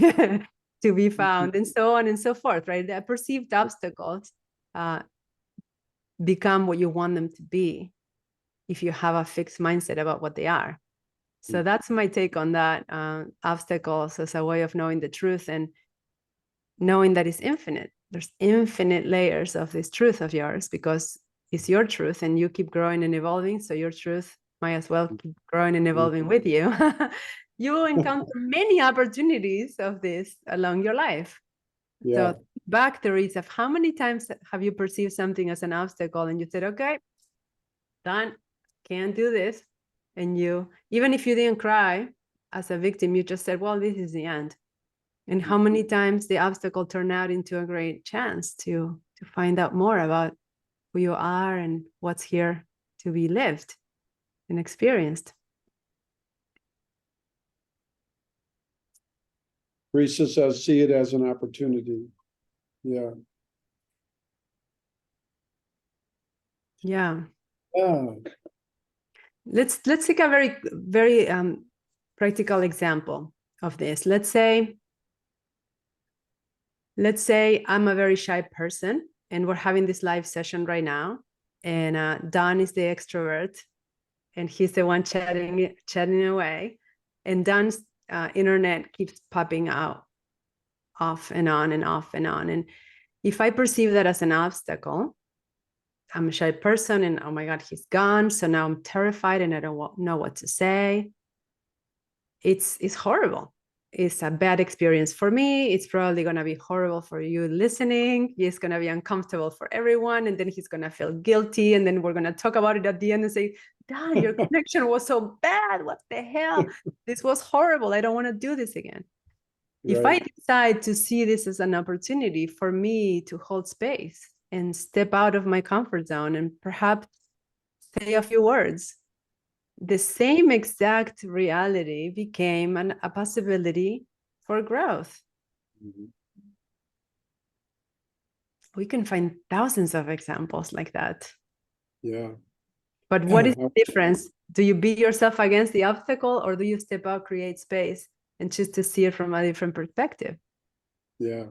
to be found, and so on and so forth, right? The perceived obstacles become what you want them to be if you have a fixed mindset about what they are. So that's my take on that. Obstacles as a way of knowing the truth and knowing that it's infinite. There's infinite layers of this truth of yours because it's your truth and you keep growing and evolving. So your truth might as well keep growing and evolving with you. You will encounter many opportunities of this along your life. Yeah. So back to Teresa, how many times have you perceived something as an obstacle and you said, okay, done, can't do this. And you, even if you didn't cry as a victim, you just said, well, this is the end. And how many times the obstacle turned out into a great chance to find out more about who you are and what's here to be lived and experienced. Teresa says, see it as an opportunity. Yeah. Yeah. Yeah. Let's take a very, very practical example of this. Let's say I'm a very shy person and we're having this live session right now, and Don is the extrovert and he's the one chatting away, and Don's internet keeps popping out off and on and off and on. And if I perceive that as an obstacle, I'm a shy person and oh my God, he's gone. So now I'm terrified and I don't know what to say. It's horrible. It's a bad experience for me. It's probably going to be horrible for you listening. It's going to be uncomfortable for everyone. And then he's going to feel guilty. And then we're going to talk about it at the end and say, Don, your connection was so bad. What the hell? This was horrible. I don't want to do this again. If I right. decide to see this as an opportunity for me to hold space and step out of my comfort zone and perhaps say a few words, the same exact reality became a possibility for growth. Mhm. We can find thousands of examples like that. Yeah. But what is the difference? Do you beat yourself against the obstacle, or do you step out, create space, and choose to see it from a different perspective? Yeah.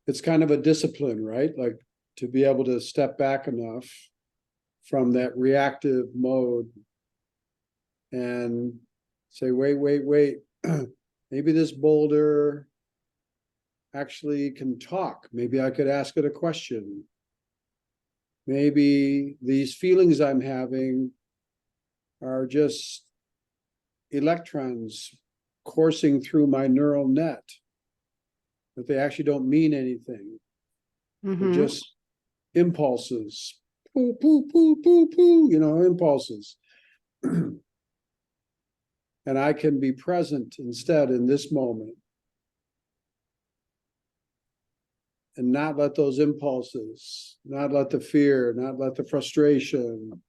It's kind of a discipline, right? Like to be able to step back enough from that reactive mode and say, wait. Maybe this boulder actually can talk. Maybe I could ask it a question. Maybe these feelings I'm having are just electrons coursing through my neural net, that they actually don't mean anything. They're just impulses. Poo, poo, poo, poo, poo, impulses. And I can be present instead in this moment and not let those impulses, not let the fear, not let the frustration,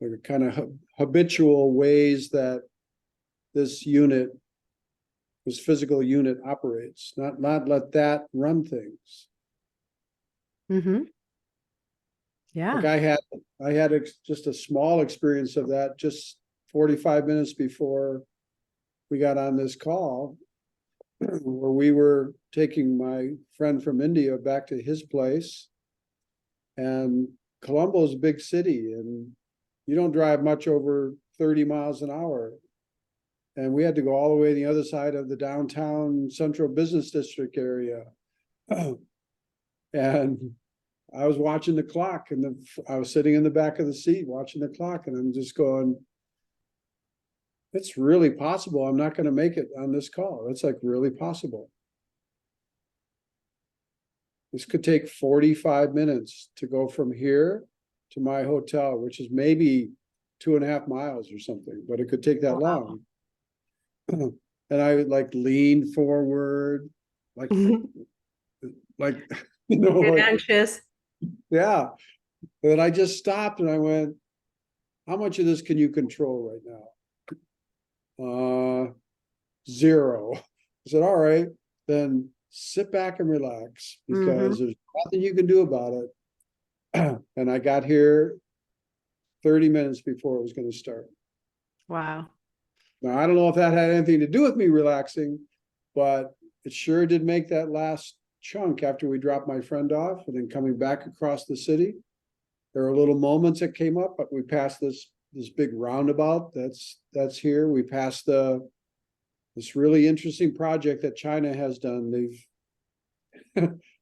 the kind of habitual ways that this physical unit operates, not let that run things. Mm-hmm. Yeah. Like I had just a small experience of that just 45 minutes before we got on this call, where we were taking my friend from India back to his place. And Colombo is a big city, and you don't drive much over 30 miles an hour. And we had to go all the way to the other side of the downtown central business district area. And I was watching the clock, and I was sitting in the back of the seat watching the clock, and I'm just going, it's really possible I'm not going to make it on this call. It's like really possible. This could take 45 minutes to go from here to my hotel, which is maybe 2.5 miles or something, but it could take that long. And I would like lean forward, like, like, Get like, anxious. yeah. And then I just stopped and I went, how much of this can you control right now? 0. I said, all right, then sit back and relax, because there's nothing you can do about it. And I got here 30 minutes before it was going to start. Wow. Now, I don't know if that had anything to do with me relaxing, but it sure did make that last chunk after we dropped my friend off and then coming back across the city. There were little moments that came up, but we passed this big roundabout that's here. We passed this really interesting project that China has done.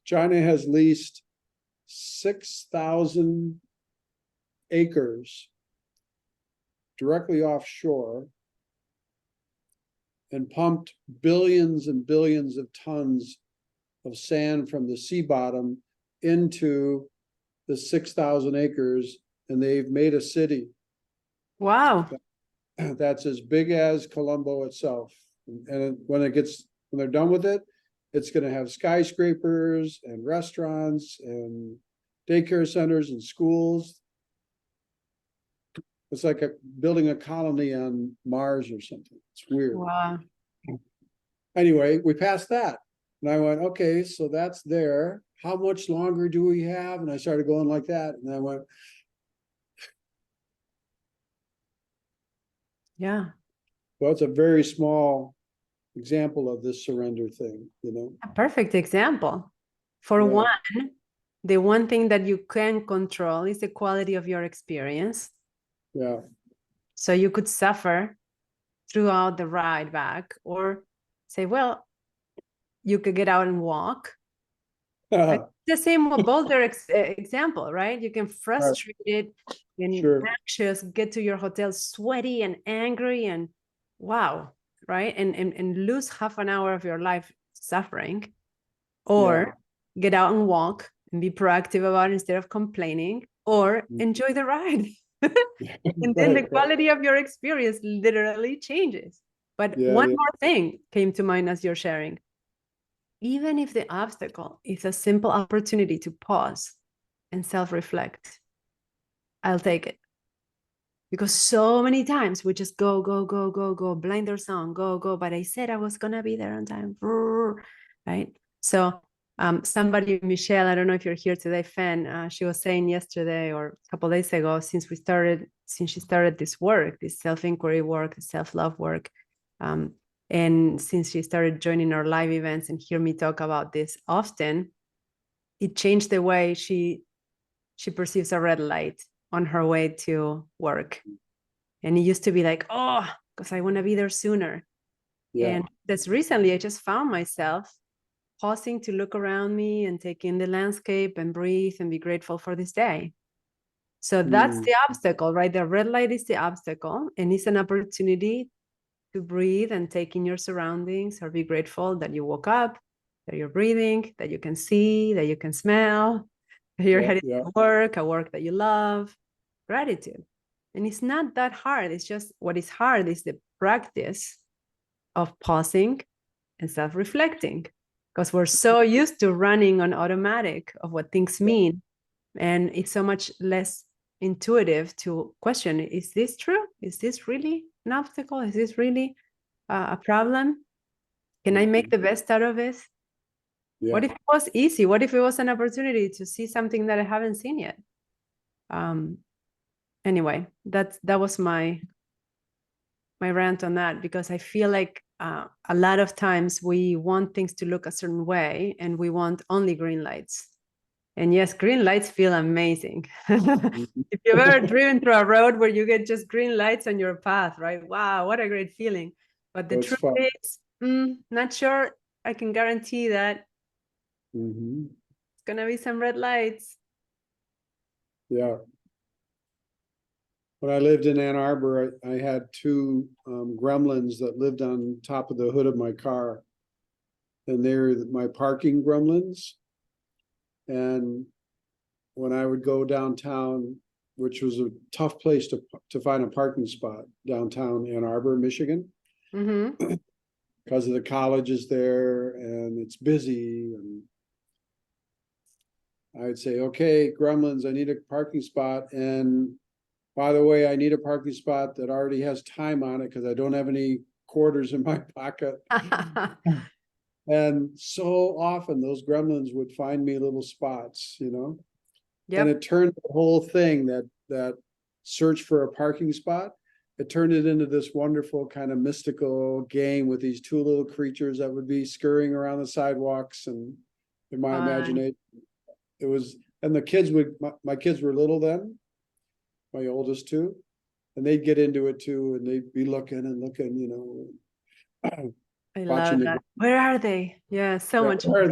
China has leased 6,000 acres directly offshore and pumped billions and billions of tons of sand from the sea bottom into the 6,000 acres, and they've made a city. Wow. That's as big as Colombo itself. And when they're done with it, it's going to have skyscrapers and restaurants and daycare centers and schools. It's like building a colony on Mars or something. It's weird. Wow. Anyway, we passed that. And I went, okay, so that's there. How much longer do we have? And I started going like that. And I went, Yeah. well, it's a very small example of this surrender thing, A perfect example. For Yeah. one, the one thing that you can control is the quality of your experience. Yeah. So you could suffer throughout the ride back, or say, well, you could get out and walk. It's the same with Boulder example, right? You can frustrated and Sure. anxious, get to your hotel sweaty and angry and wow, right? And lose half an hour of your life suffering, or get out and walk and be proactive about it instead of complaining, or enjoy the ride. And then the quality of your experience literally changes. But Yeah, one yeah. more thing came to mind as you're sharing. Even if the obstacle is a simple opportunity to pause and self-reflect, I'll take it. Because so many times we just go, go, go, go, go, blinder song, go, go. But I said I was gonna be there on time, right? So somebody, Michelle, I don't know if you're here today, Fan, she was saying yesterday or a couple of days ago, since she started this work, this self-inquiry work, self-love work, and since she started joining our live events and hear me talk about this often, it changed the way she perceives a red light on her way to work. And it used to be like, oh, because I want to be there sooner. Yeah. And that's recently I just found myself pausing to look around me and take in the landscape and breathe and be grateful for this day. So that's the obstacle, right? The red light is the obstacle, and it's an opportunity to breathe and take in your surroundings or be grateful that you woke up, that you're breathing, that you can see, that you can smell, that you're heading to work, a work that you love. Gratitude. And it's not that hard. It's just what is hard is the practice of pausing and self-reflecting, because we're so used to running on automatic of what things mean. And it's so much less intuitive to question, is this true? Is this really an obstacle? Is this really a problem? Can I make the best out of it? Yeah. What if it was easy? What if it was an opportunity to see something that I haven't seen yet? Anyway, that was my rant on that, because I feel like a lot of times we want things to look a certain way and we want only green lights. And yes, green lights feel amazing. If you've ever driven through a road where you get just green lights on your path, right? Wow, what a great feeling. But the truth is, not sure I can guarantee that it's going to be some red lights. Yeah. When I lived in Ann Arbor, I had two gremlins that lived on top of the hood of my car. And they're my parking gremlins. And when I would go downtown, which was a tough place to find a parking spot, downtown Ann Arbor, Michigan, because of the colleges there and it's busy. And I'd say, okay, gremlins, I need a parking spot. And by the way, I need a parking spot that already has time on it because I don't have any quarters in my pocket. And so often those gremlins would find me little spots, you know. Yep. And it turned the whole thing, that search for a parking spot, it turned it into this wonderful kind of mystical game with these two little creatures that would be scurrying around the sidewalks. And in my imagination, it was, and the kids would, my kids were little then, my oldest two, and they'd get into it too, and they'd be looking and looking, you know. I love that. Where are they? Yeah, so much fun.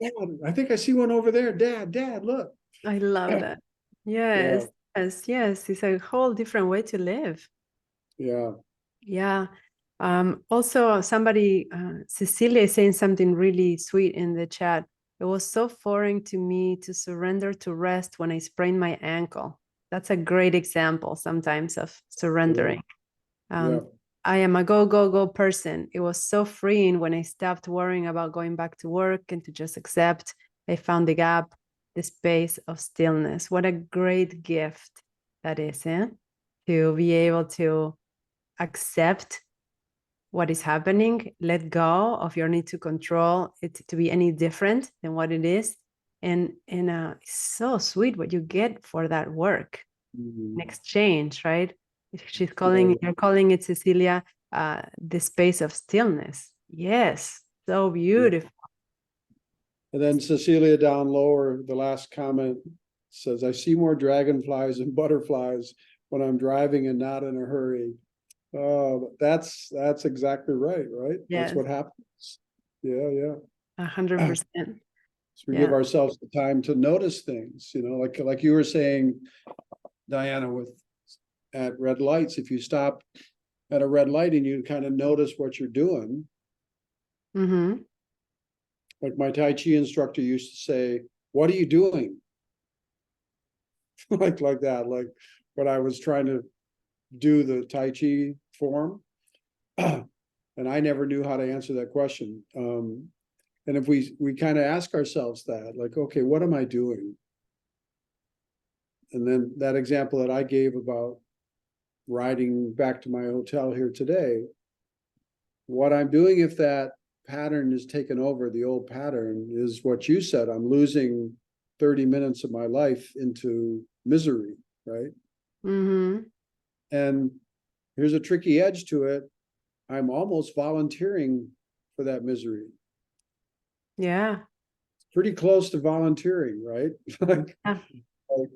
Yeah, I think I see one over there. Dad, look. I love that. Yes, yes, yes. It's a whole different way to live. Yeah. Yeah. Also, somebody, Cecilia, is saying something really sweet in the chat. It was so foreign to me to surrender to rest when I sprained my ankle. That's a great example sometimes of surrendering. I am a go, go, go person. It was so freeing when I stopped worrying about going back to work and to just accept. I found the gap, the space of stillness. What a great gift that is, eh? To be able to accept what is happening, let go of your need to control it to be any different than what it is. And it's so sweet what you get for that work in exchange, right? You're calling it, Cecilia, the space of stillness. Yes, so beautiful. And then Cecilia down lower, the last comment says, I see more dragonflies and butterflies when I'm driving and not in a hurry. Oh, that's exactly right, right? Yes. That's what happens. Yeah. 100%. So we give ourselves the time to notice things, you know, like you were saying, Dayana, at red lights, if you stop at a red light and you kind of notice what you're doing. Like my Tai Chi instructor used to say, what are you doing? like that, like when I was trying to do the Tai Chi form. And I never knew how to answer that question. And if we kind of ask ourselves that, like, okay, what am I doing? And then that example that I gave about riding back to my hotel here today, what I'm doing if that pattern is taken over, the old pattern, is what you said. I'm losing 30 minutes of my life into misery, right? Mm-hmm. And here's a tricky edge to it. I'm almost volunteering for that misery. Yeah. Pretty close to volunteering, right? like, Yeah. like,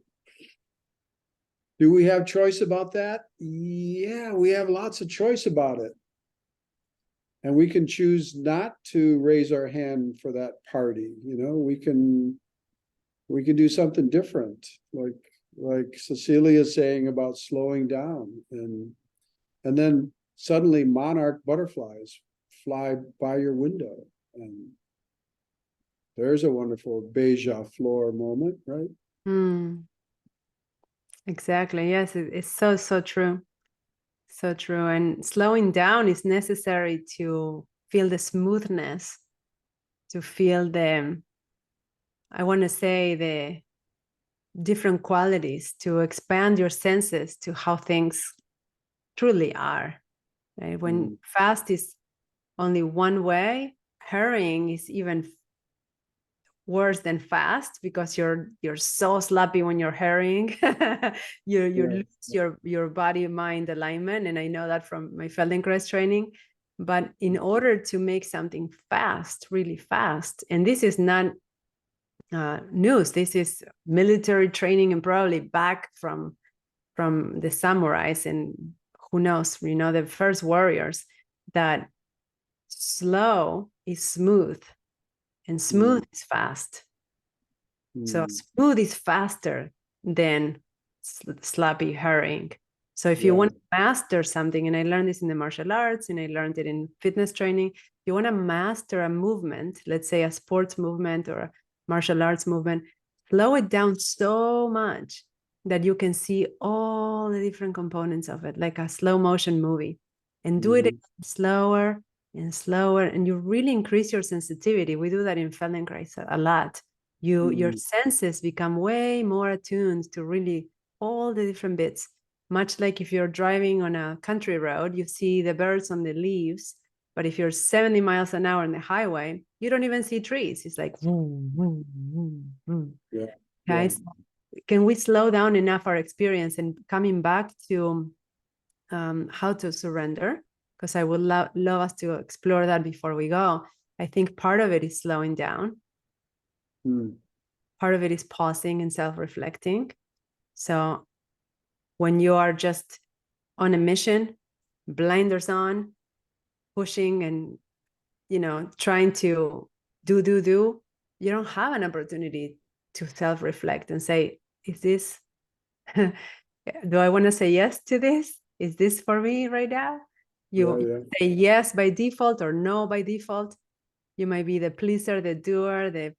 do we have choice about that? Yeah, we have lots of choice about it. And we can choose not to raise our hand for that party. We can do something different, like Cecilia saying about slowing down, and then suddenly monarch butterflies fly by your window, and there's a wonderful beija flor moment, right? Mm, exactly. Yes, it's so true. So true. And slowing down is necessary to feel the smoothness, to feel the, I want to say, the different qualities, to expand your senses to how things truly are. Right? When Mm, fast is only one way, hurrying is even worse than fast because you're so sloppy when you're hurrying. You yeah. lose your body mind alignment, and I know that from my Feldenkrais training. But in order to make something fast, really fast, and this is not news, this is military training and probably back from the samurais and who knows, the first warriors, that slow is smooth and smooth Mm, is fast. So mm, smooth is faster than sloppy hurrying. So if you yeah. want to master something, and I learned this in the martial arts and I learned it in fitness training, you want to master a movement, let's say a sports movement or a martial arts movement, slow it down so much that you can see all the different components of it, like a slow motion movie, and do it Mhm, slower and slower, and you really increase your sensitivity. We do that in Feldenkrais a lot. Your mm, senses become way more attuned to really all the different bits, much like if you're driving on a country road, you see the birds on the leaves, but if you're 70 miles an hour on the highway, you don't even see trees. It's like vroom, vroom, vroom, vroom. yeah. Yeah. Guys, can we slow down enough our experience? And coming back to how to surrender, because I would love us to explore that before we go. I think part of it is slowing down. Mm, Part of it is pausing and self-reflecting. So when you are just on a mission, blinders on, pushing and trying to do, you don't have an opportunity to self-reflect and say, is this do I want to say yes to this? Is this for me right now? yeah. You Yeah. say yes by default or no by default. You might be the pleaser, the doer, the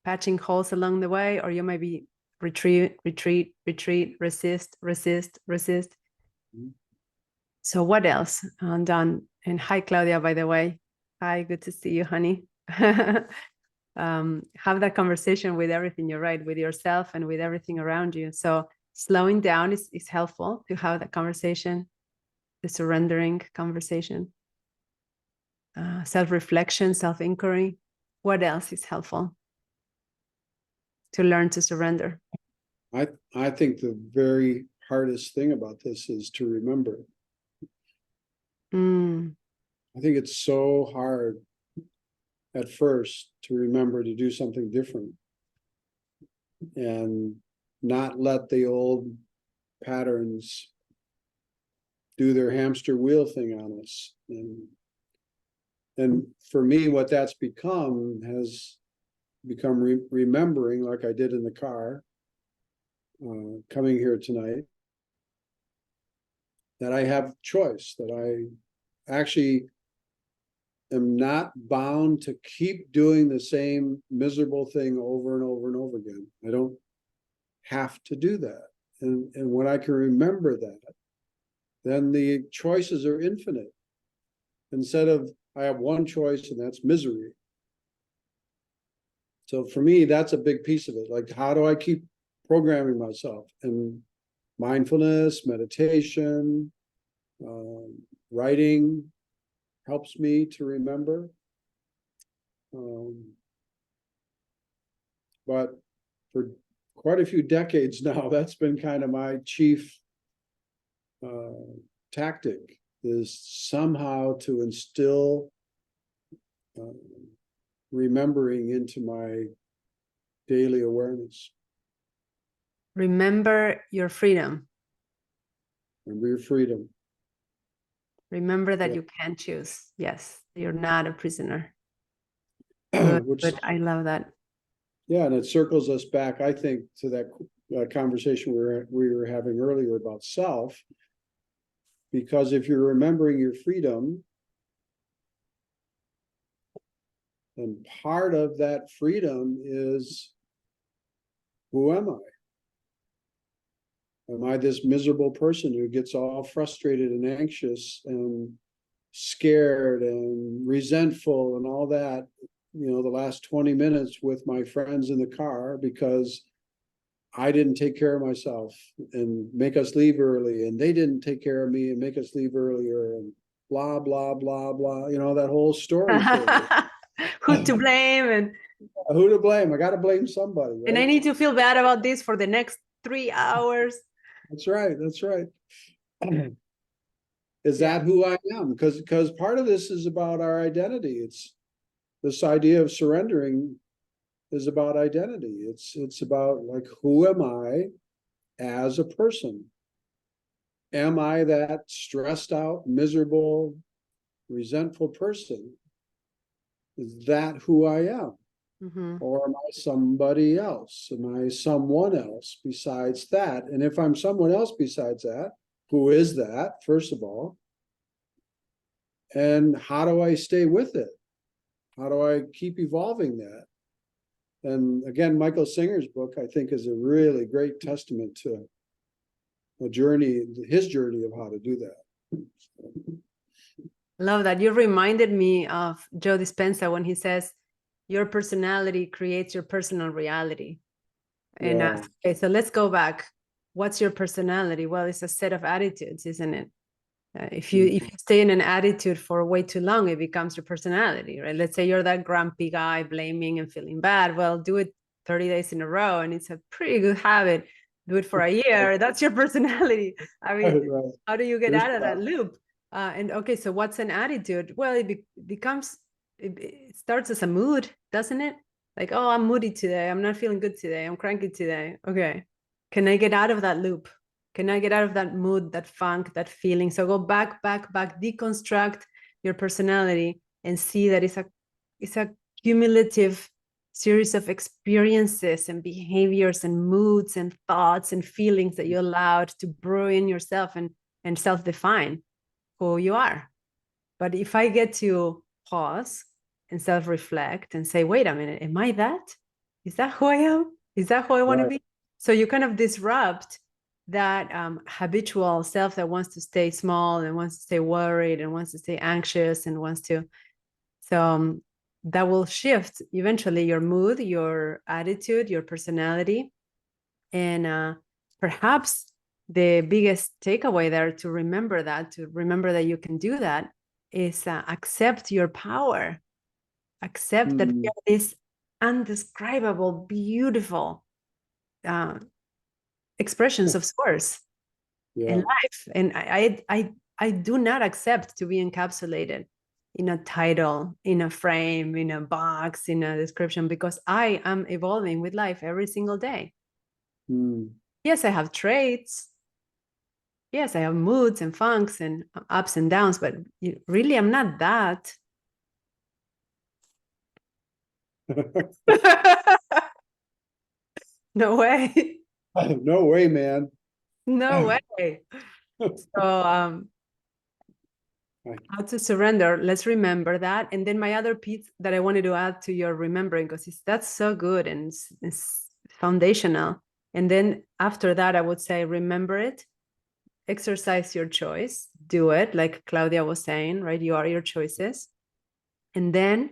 patching holes along the way, or you might be retreat, retreat, retreat, resist, resist, resist. Mm. So what else? Done. And hi, Claudia, by the way. Hi, good to see you, honey. Have that conversation with everything you write, with yourself and with everything around you. So slowing down is helpful to have that conversation, the surrendering conversation, self-reflection, self-inquiry. What else is helpful to learn to surrender? I think the very hardest thing about this is to remember. Mm, I think it's so hard at first to remember to do something different and not let the old patterns do their hamster wheel thing on us. And for me, what that's become has become remembering, like I did in the car coming here tonight, that I have choice, that I actually am not bound to keep doing the same miserable thing over and over and over again. I don't have to do that. And when I can remember that, then the choices are infinite. instead of I have one choice and that's misery. So for me, that's a big piece of it. Like, how do I keep programming myself? And mindfulness, meditation, writing helps me to remember. But for quite a few decades now, that's been kind of my chief tactic, is somehow to instill remembering into my daily awareness. Remember your freedom. Remember your freedom. Remember that Yeah. you can choose. Yes, you're not a prisoner. Good, Which, good. I love that. yeah, and it circles us back, I think, to that conversation we were having earlier about self. Because if you're remembering your freedom, then part of that freedom is, who am I? Am I this miserable person who gets all frustrated and anxious and scared and resentful and all that, the last 20 minutes with my friends in the car because I didn't take care of myself and make us leave early, and they didn't take care of me and make us leave earlier, and blah, blah, blah, blah, that whole story for me. Who to blame, and Who to blame? I got to blame somebody, right? and I need to feel bad about this for the next 3 hours. That's right. That's right. Is that who I am? Because part of this is about our identity. It's this idea of surrendering is about identity. It's about, like, who am I as a person? Am I that stressed out, miserable, resentful person? Is that who I am? Mm-hmm. Or am I somebody else? Am I someone else besides that? And if I'm someone else besides that, who is that, first of all? And how do I stay with it? How do I keep evolving that? And again, Michael Singer's book, I think, is a really great testament to his journey of how to do that. Love that. You reminded me of Joe Dispenza when he says, your personality creates your personal reality. And okay, so let's go back. What's your personality? Well, it's a set of attitudes, isn't it? If you stay in an attitude for way too long, it becomes your personality, right? Let's say you're that grumpy guy blaming and feeling bad. Well, do it 30 days in a row, and it's a pretty good habit. Do it for a year. That's your personality. I mean, Right. how do you get out of that loop? And okay, so what's an attitude? Well, it becomes, it starts as a mood, doesn't it? Like, oh, I'm moody today. I'm not feeling good today. I'm cranky today. Okay. Can I get out of that loop? Can I get out of that mood, that funk, that feeling? So go back, deconstruct your personality and see that it's a cumulative series of experiences and behaviors and moods and thoughts and feelings that you allowed to brew in yourself and self-define who you are. But if I get to pause and self-reflect and say, wait a minute, am I that? Is that who I am? Is that who I want to be? So you kind of disrupt that habitual self that wants to stay small and wants to stay worried and wants to stay anxious and wants to. So that will shift eventually your mood, your attitude, your personality. And perhaps the biggest takeaway there to remember that you can do that is accept your power. Accept that you have this undescribable, beautiful expressions of source in life. And I do not accept to be encapsulated in a title, in a frame, in a box, in a description, because I am evolving with life every single day. Yes, I have traits. Yes, I have moods and funks and ups and downs, but really I'm not that. No way. No way, man. No way. So how to surrender, let's remember that. And then my other piece that I wanted to add to your remembering, because that's so good and it's foundational. And then after that, I would say remember it exercise your choice, do it, like Claudia was saying, right? You are your choices. And then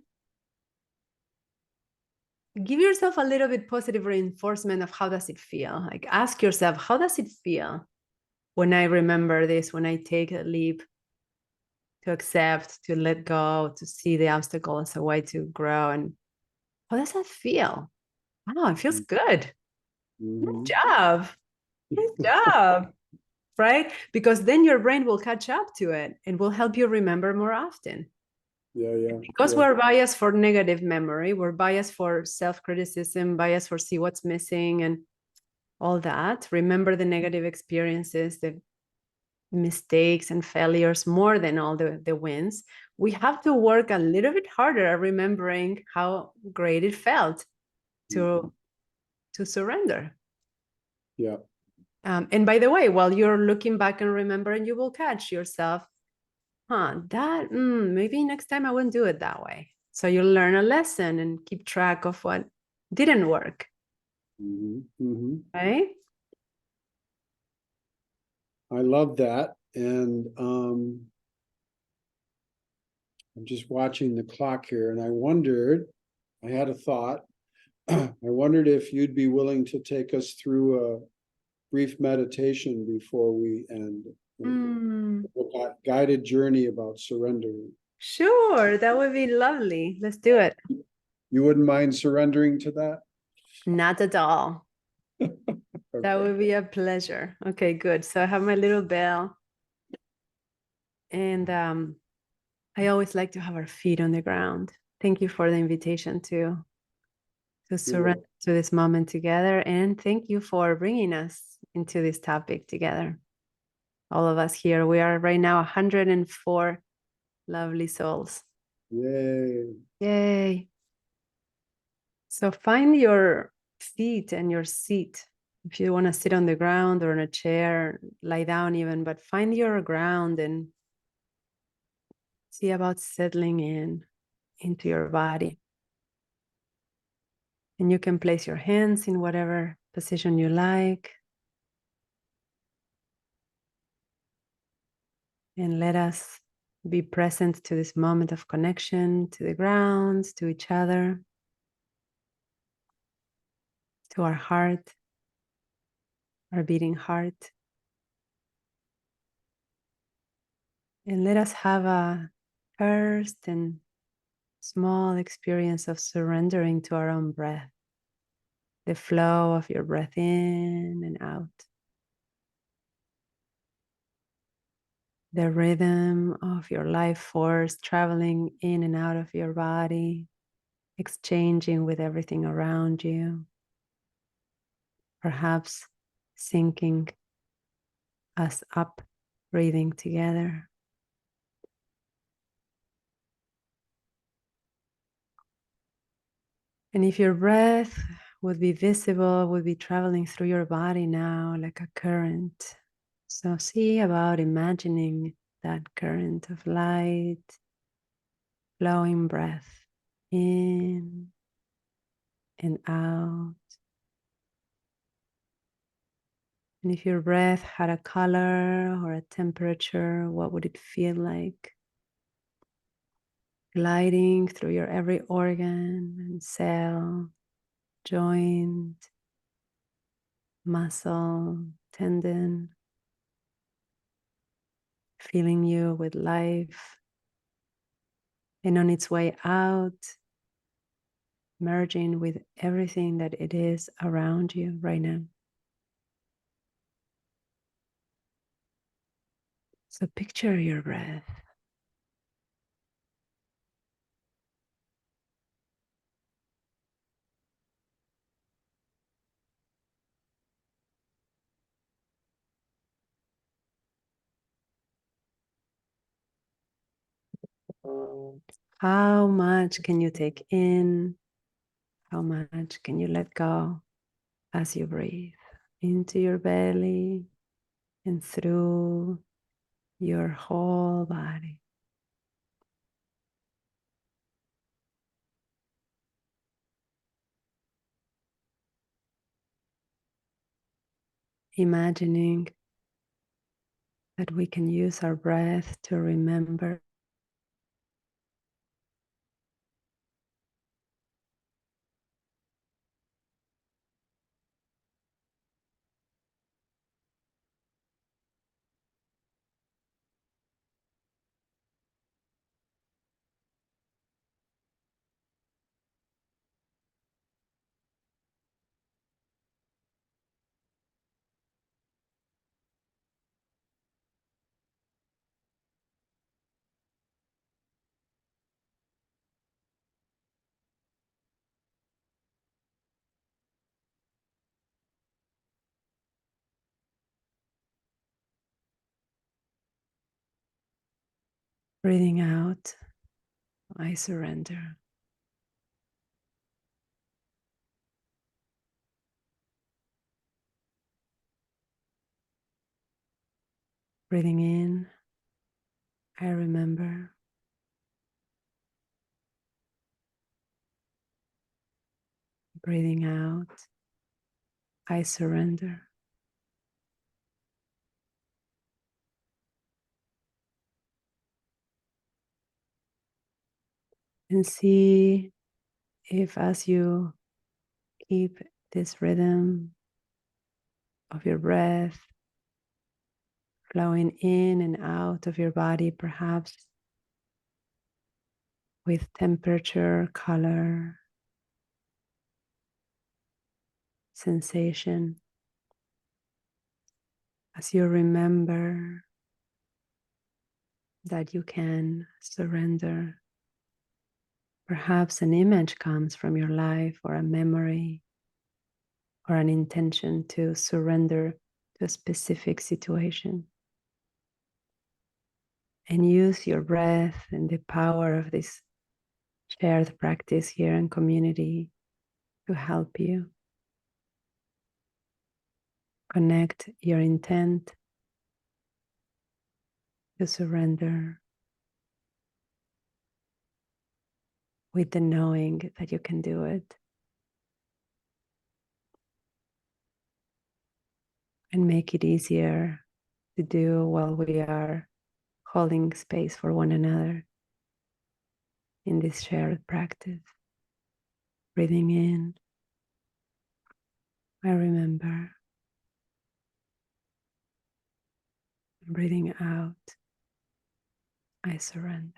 give yourself a little bit positive reinforcement of how does it feel? Like ask yourself, how does it feel when I remember this, when I take a leap to accept, to let go, to see the obstacle as a way to grow? And how does that feel? Wow, it feels good. Good job. Good job. Right? Because then your brain will catch up to it and will help you remember more often. Yeah. Because we're biased for negative memory, we're biased for self-criticism, biased for see what's missing and all that. Remember the negative experiences, the mistakes and failures more than all the wins. We have to work a little bit harder at remembering how great it felt to surrender. Yeah. And by the way, while you're looking back and remembering, you will catch yourself, maybe next time I won't do it that way. So you'll learn a lesson and keep track of what didn't work. Right? I love that. And I'm just watching the clock here, and I had a thought. I wondered if you'd be willing to take us through a brief meditation before we end. A guided journey about surrendering. Sure, that would be lovely. Let's do it. You wouldn't mind surrendering to that? Not at all. Okay. That would be a pleasure. Okay, good. So I have my little bell. And I always like to have our feet on the ground. Thank you for the invitation to surrender to this moment together. And thank you for bringing us into this topic together. All of us here. We are right now 104 lovely souls. Yay. Yay. So find your feet and your seat. If you want to sit on the ground or in a chair, lie down even, but find your ground and see about settling in into your body. And you can place your hands in whatever position you like. And let us be present to this moment of connection, to the ground, to each other, to our heart, our beating heart. And let us have a first and small experience of surrendering to our own breath, the flow of your breath in and out, the rhythm of your life force traveling in and out of your body, exchanging with everything around you, perhaps syncing us up, breathing together. And if your breath would be visible, would be traveling through your body now like a current. So see about imagining that current of light, flowing breath in and out. And if your breath had a color or a temperature, what would it feel like? Gliding through your every organ and cell, joint, muscle, tendon, filling you with life. And on its way out, merging with everything that it is around you right now. So picture your breath. How much can you take in? How much can you let go as you breathe into your belly and through your whole body? Imagining that we can use our breath to remember breathing out. I surrender. Breathing in. I remember. Breathing out. I surrender. And see if, as you keep this rhythm of your breath flowing in and out of your body, perhaps with temperature, color, sensation, as you remember that you can surrender. Perhaps an image comes from your life, or a memory, or an intention to surrender to a specific situation. And use your breath and the power of this shared practice here in community to help you connect your intent to surrender with the knowing that you can do it, and make it easier to do while we are holding space for one another in this shared practice. Breathing in, I remember. Breathing out, I surrender.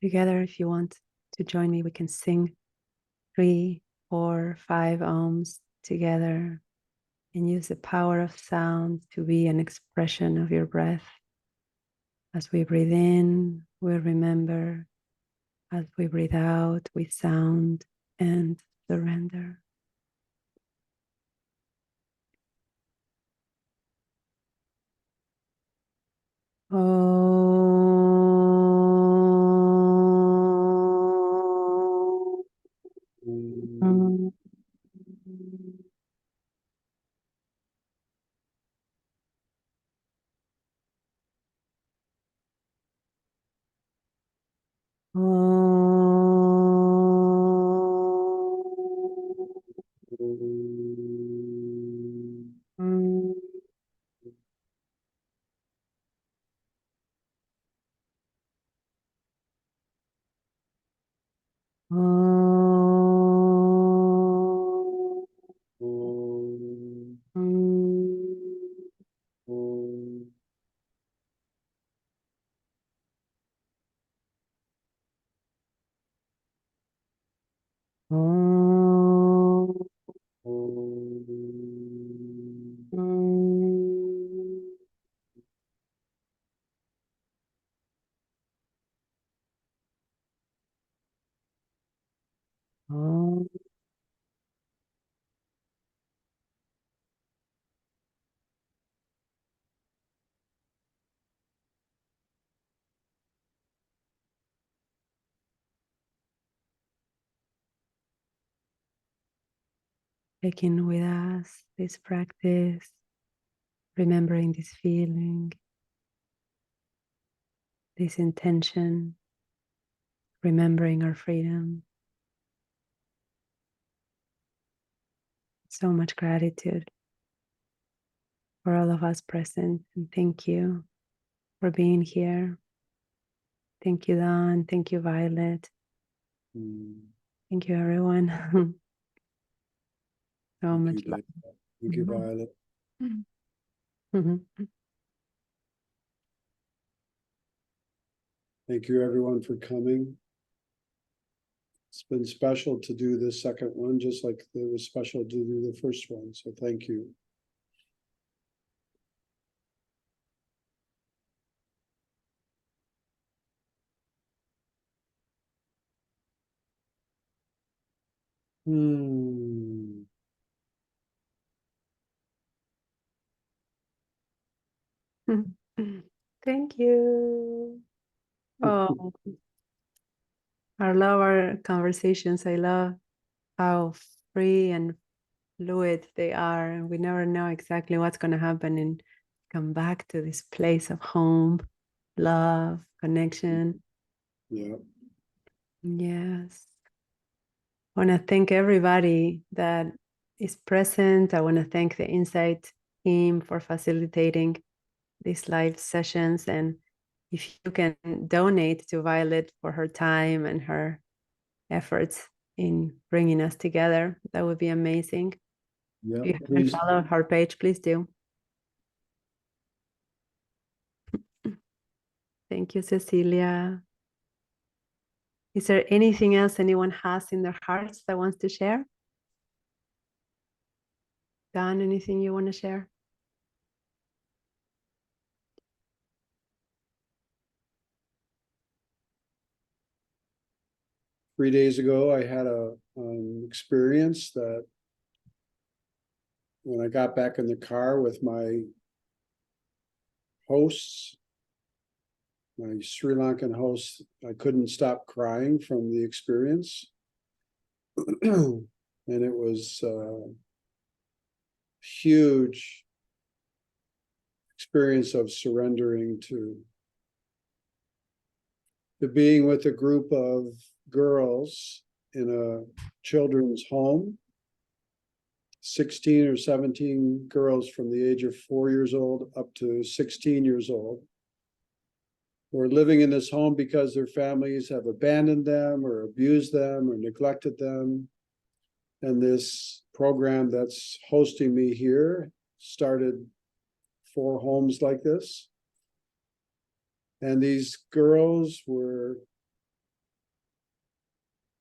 Together, if you want to join me, we can sing 3, 4, 5 ohms together and use the power of sound to be an expression of your breath. As we breathe in, we remember. As we breathe out, we sound and surrender. Om. taking with us this practice, remembering this feeling, this intention, remembering our freedom. So much gratitude for all of us present. And thank you for being here. Thank you, Don. Thank you, Violet. Thank you, everyone. So Thank much you, love. Dave. Thank you, Violet. Thank you, everyone, for coming. It's been special to do this second one, just like it was special to do the first one. So thank you. Thank you. Oh, I love our conversations. I love how free and fluid they are. And we never know exactly what's going to happen and come back to this place of home, love, connection. Yeah. Yes. I want to thank everybody that is present. I want to thank the Insight team for facilitating these live sessions. And if you can donate to Violet for her time and her efforts in bringing us together, that would be amazing. Yeah. If you haven't Please. followed her page, please do. Thank you, Cecilia. Is there anything else anyone has in their hearts that wants to share? Don, anything you want to share? 3 days ago, I had a experience that when I got back in the car with my hosts, my Sri Lankan hosts, I couldn't stop crying from the experience. And it was a huge experience of surrendering to being with a group of girls in a children's home, 16 or 17 girls from the age of 4 years old up to 16 years old, who are living in this home because their families have abandoned them or abused them or neglected them. And this program that's hosting me here started 4 homes like this. And these girls were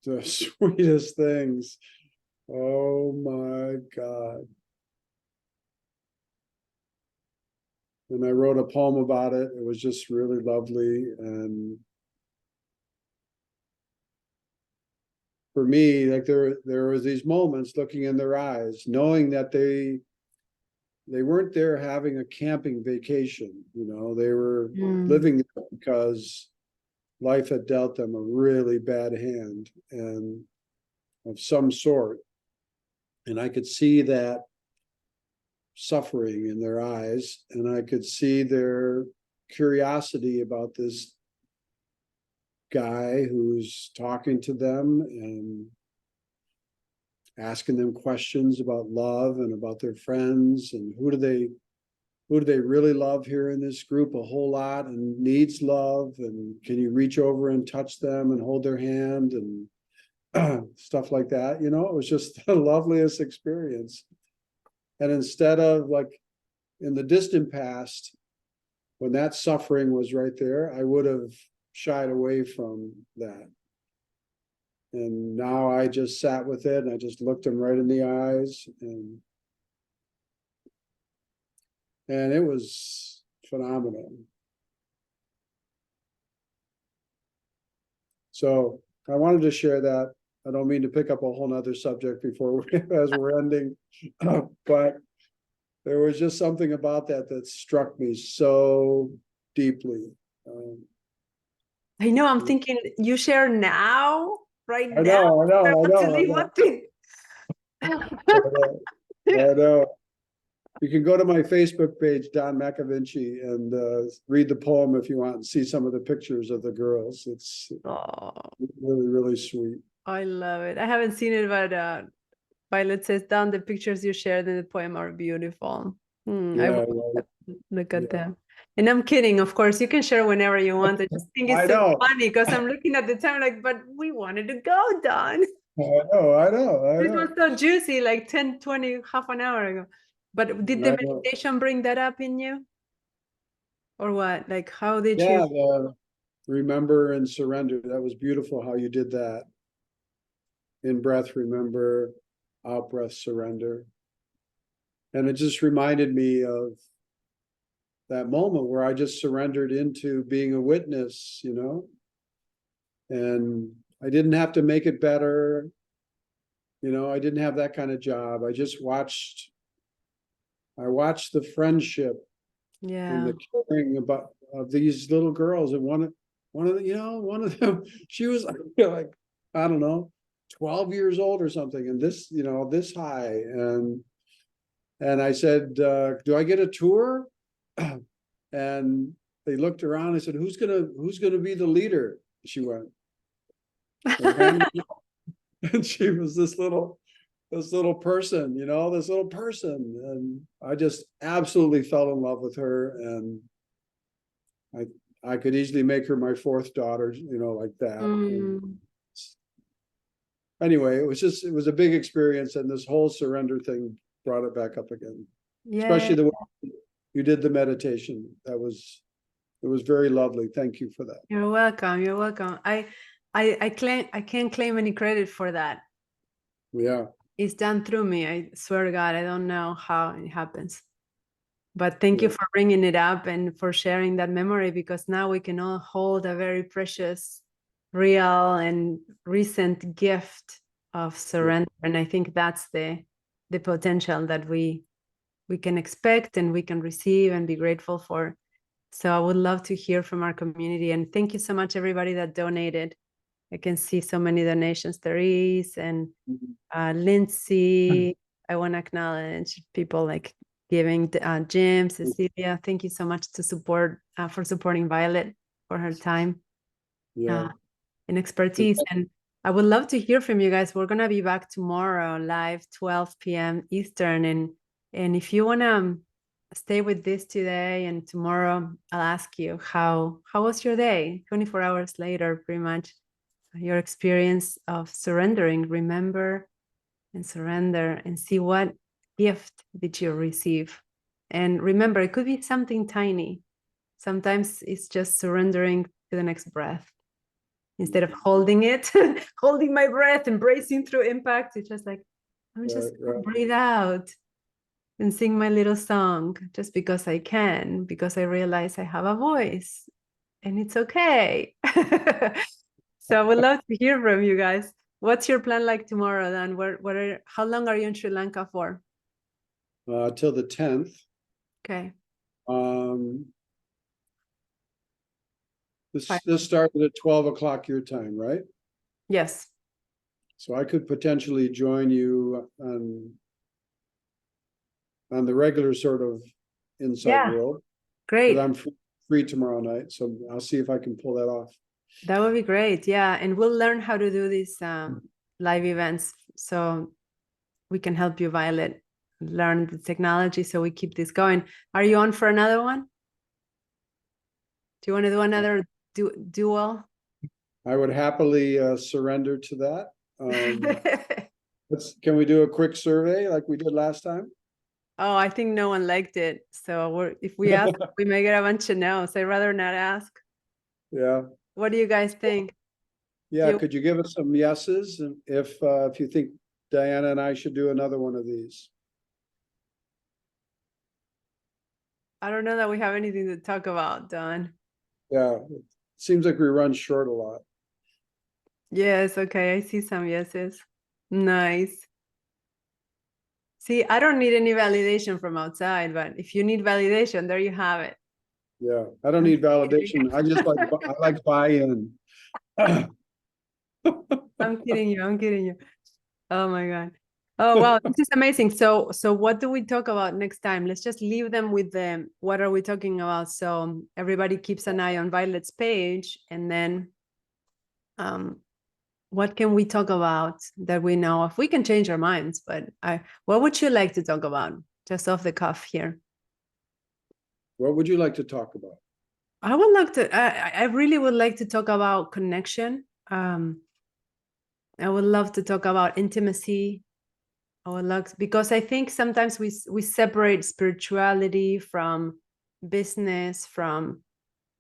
the sweetest things. Oh my God. And I wrote a poem about it. It was just really lovely. And for me, like there was these moments looking in their eyes, knowing that they weren't there having a camping vacation, they were living there because life had dealt them a really bad hand and of some sort. And I could see that suffering in their eyes, and I could see their curiosity about this guy who's talking to them and asking them questions about love and about their friends and who do they really love here in this group a whole lot and needs love, and can you reach over and touch them and hold their hand and stuff like that. It was just the loveliest experience. And instead of like in the distant past, when that suffering was right there, I would have shied away from that. And now I just sat with it and I just looked them right in the eyes, and it was phenomenal. So I wanted to share that. I don't mean to pick up a whole nother subject before as we're ending, but there was just something about that struck me so deeply. I know, I'm thinking you share now, right I now. know, I know, I I want to know, I leave know. what thing. I know. You can go to my Facebook page, Don McAvinchey, and read the poem if you want and see some of the pictures of the girls. It's Oh, really, really sweet. I love it. I haven't seen it, but Violet says, Don, the pictures you shared in the poem are beautiful. I Yeah, will look at yeah. them. And I'm kidding, of course. You can share whenever you want. I just think it's I so know. funny because I'm looking at the time like, but we wanted to go, Don. I This was know. so juicy, like 10, 20, half an hour ago. But did the I know. meditation bring that up in you? Or what? Like, how did you? Yeah, remember and surrender. That was beautiful how you did that. In breath, remember, out breath, surrender. And it just reminded me of that moment where I just surrendered into being a witness, and I didn't have to make it better. I didn't have that kind of job. I watched the friendship and Yeah. the caring about of these little girls. And one of them, she was like, I don't know, 12 years old or something, and this high. And I said, do I get a tour? And they looked around. I said, who's gonna be the leader? She went, and she was this little person, this little person. And I just absolutely fell in love with her. And I could easily make her my fourth daughter, like that. And Mm, anyway, it was a big experience. And this whole surrender thing brought it back up again, yeah. especially the way you did the meditation. It was very lovely. Thank you for that. You're welcome. You're welcome. I can't claim any credit for that. Yeah. It's done through me. I swear to God, I don't know how it happens. But thank you Yeah. for bringing it up and for sharing that memory, because now we can all hold a very precious, real, and recent gift of surrender. And I think that's the potential that we can expect and we can receive and be grateful for. So I would love to hear from our community. And thank you so much, everybody that donated. I can see so many donations. Therese and Lindsay. I want to acknowledge people like giving Jim, Cecilia. Thank you so much for supporting Violet for her time Yeah. and expertise. And I would love to hear from you guys. We're gonna be back tomorrow live 12 p.m. Eastern. And if you wanna stay with this today and tomorrow, I'll ask you how was your day? 24 hours later, pretty much your experience of surrendering. Remember and surrender and see what gift did you receive. And remember, it could be something tiny. Sometimes it's just surrendering to the next breath. Instead of holding it, holding my breath and bracing through impact, it's just like, I'm just gonna breathe out and sing my little song just because I can, because I realize I have a voice and it's okay. So I would love to hear from you guys. What's your plan like tomorrow, Dan? How long are you in Sri Lanka for? Till the 10th. Okay. Um, Fine. this started at 12 o'clock your time, right? Yes. So I could potentially join you on the regular sort of inside Yeah. world, because Great. I'm free tomorrow night. So I'll see if I can pull that off. That would be great. Yeah. And we'll learn how to do these live events so we can help you, Violet, learn the technology so we keep this going. Are you on for another one? Do you want to do another duel? I would happily surrender to that. Can we do a quick survey like we did last time? Oh, I think no one liked it. So if we ask, we may get a bunch of no's. I'd rather not ask. Yeah. What do you guys think? Yeah. Could you give us some yeses if you think Dayana and I should do another one of these? I don't know that we have anything to talk about, Don. Yeah. It seems like we run short a lot. Yes, okay. I see some yeses. Nice. See, I don't need any validation from outside, but if you need validation, there you have it. Yeah. I don't need validation. I like buy-in. I'm kidding you. I'm kidding you. Oh my God. Oh wow, this is amazing. So what do we talk about next time? Let's just leave them with the what are we talking about? So everybody keeps an eye on Violet's page, and then um what can we talk about that we know if we can change our minds? But what would you like to talk about? Just off the cuff here. What would you like to talk about? I would like to I really would like to talk about connection. I would love to talk about intimacy. I would love because I think sometimes we separate spirituality from business, from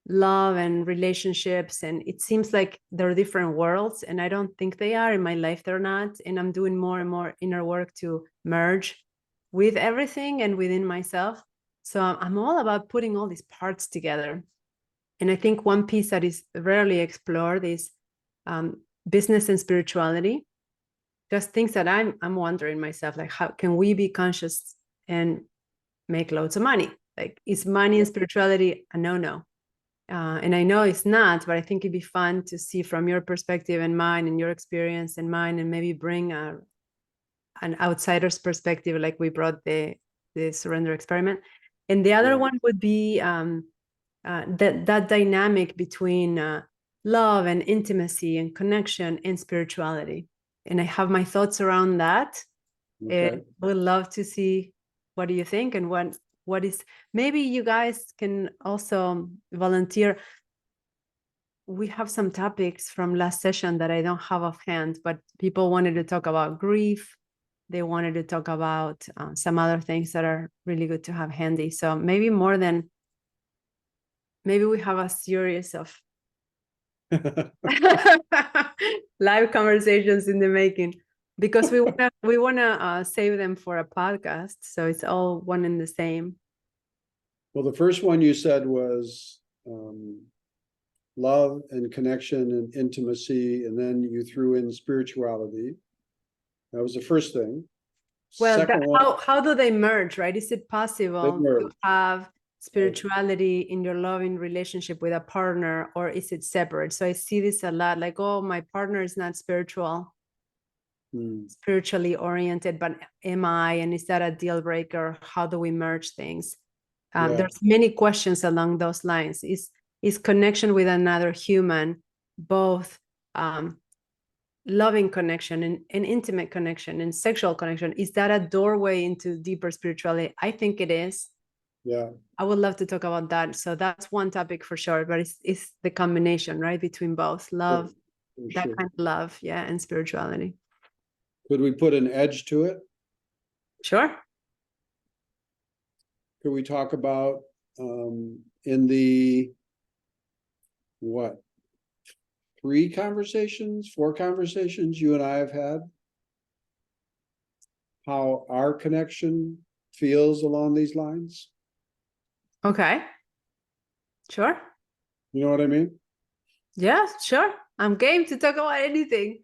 love and relationships, and it seems like they're different worlds, and I don't think they are. In my life they're not, and I'm doing more and more inner work to merge with everything and within myself. So I'm all about putting all these parts together, and I think one piece that is rarely explored is business and spirituality. Just things that I'm wondering myself, like how can we be conscious and make loads of money? Like, is money and spirituality a no-no? And I know it's not, but I think it'd be fun to see from your perspective and mine, and your experience and mine, and maybe bring an outsider's perspective, like we brought the surrender experiment. And the other one would be that dynamic between love and intimacy and connection and spirituality. And I have my thoughts around that. Okay. And I would love to see what do you think, and what is, maybe you guys can also volunteer. We have some topics from last session that I don't have offhand, but people wanted to talk about grief. They wanted to talk about some other things that are really good to have handy. So maybe maybe we have a series of live conversations in the making, because we wanna save them for a podcast, so it's all one and the same. Well, the first one you said was love and connection and intimacy, and then you threw in spirituality. That was the first thing. Well, Second one, how do they merge, right? Is it they possible to merged. have spirituality in your loving relationship with a partner, or is it separate? So I see this a lot, like, oh, my partner is not spiritually oriented, but am I? And is that a deal breaker? How do we merge things? There's many questions along those lines. Is connection with another human, both loving connection and intimate connection and sexual connection, is that a doorway into deeper spirituality? I think it is. Yeah. I would love to talk about that. So that's one topic for sure, but it's the combination, right, between both love, that kind of love, yeah, and spirituality. Could we put an edge to it? Sure. Could we talk about in the what, 4 conversations you and I have had, how our connection feels along these lines? Okay. Sure. You know what I mean? Yeah, sure. I'm game to talk about anything.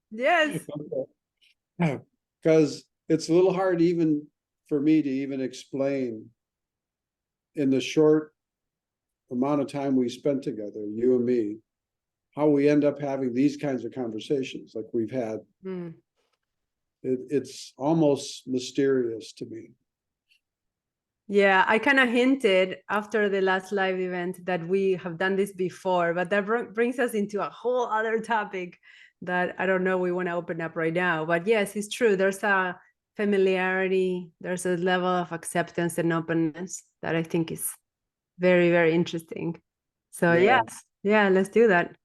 Yes. Because it's a little hard even for me to even explain in the short amount of time we spent together, you and me, how we end up having these kinds of conversations like we've had. It's almost mysterious to me. Yeah, I kind of hinted after the last live event that we have done this before, but that brings us into a whole other topic that I don't know we want to open up right now. But yes, it's true. There's a familiarity, there's a level of acceptance and openness that I think is very, very interesting. So Yeah. yes, yeah, let's do that.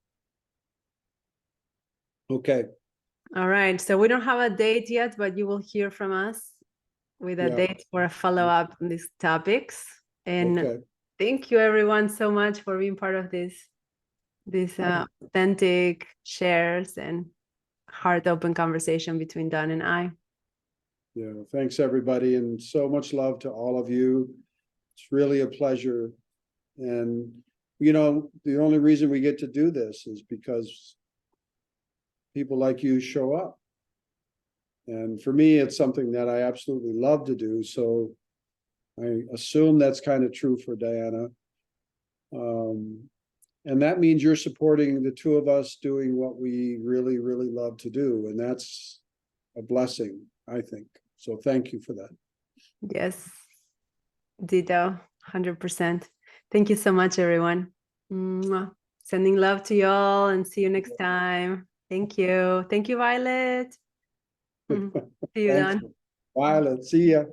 Okay. All right. So we don't have a date yet, but you will hear from us with a date for a follow-up on these topics. And thank you everyone so much for being part of this authentic shares and heart open conversation between Don and I. Yeah, thanks everybody, and so much love to all of you. It's really a pleasure. And you know, the only reason we get to do this is because people like you show up. And for me, it's something that I absolutely love to do. So I assume that's kind of true for Dayana. And that means you're supporting the two of us doing what we really, really love to do. And that's a blessing, I think. So thank you for that. Yes, ditto, 100%. Thank you so much, everyone. Mwah. Sending love to you all and see you next time. Thank you. Thank you, Violet. See you, Thanks, Don. Violet. See ya.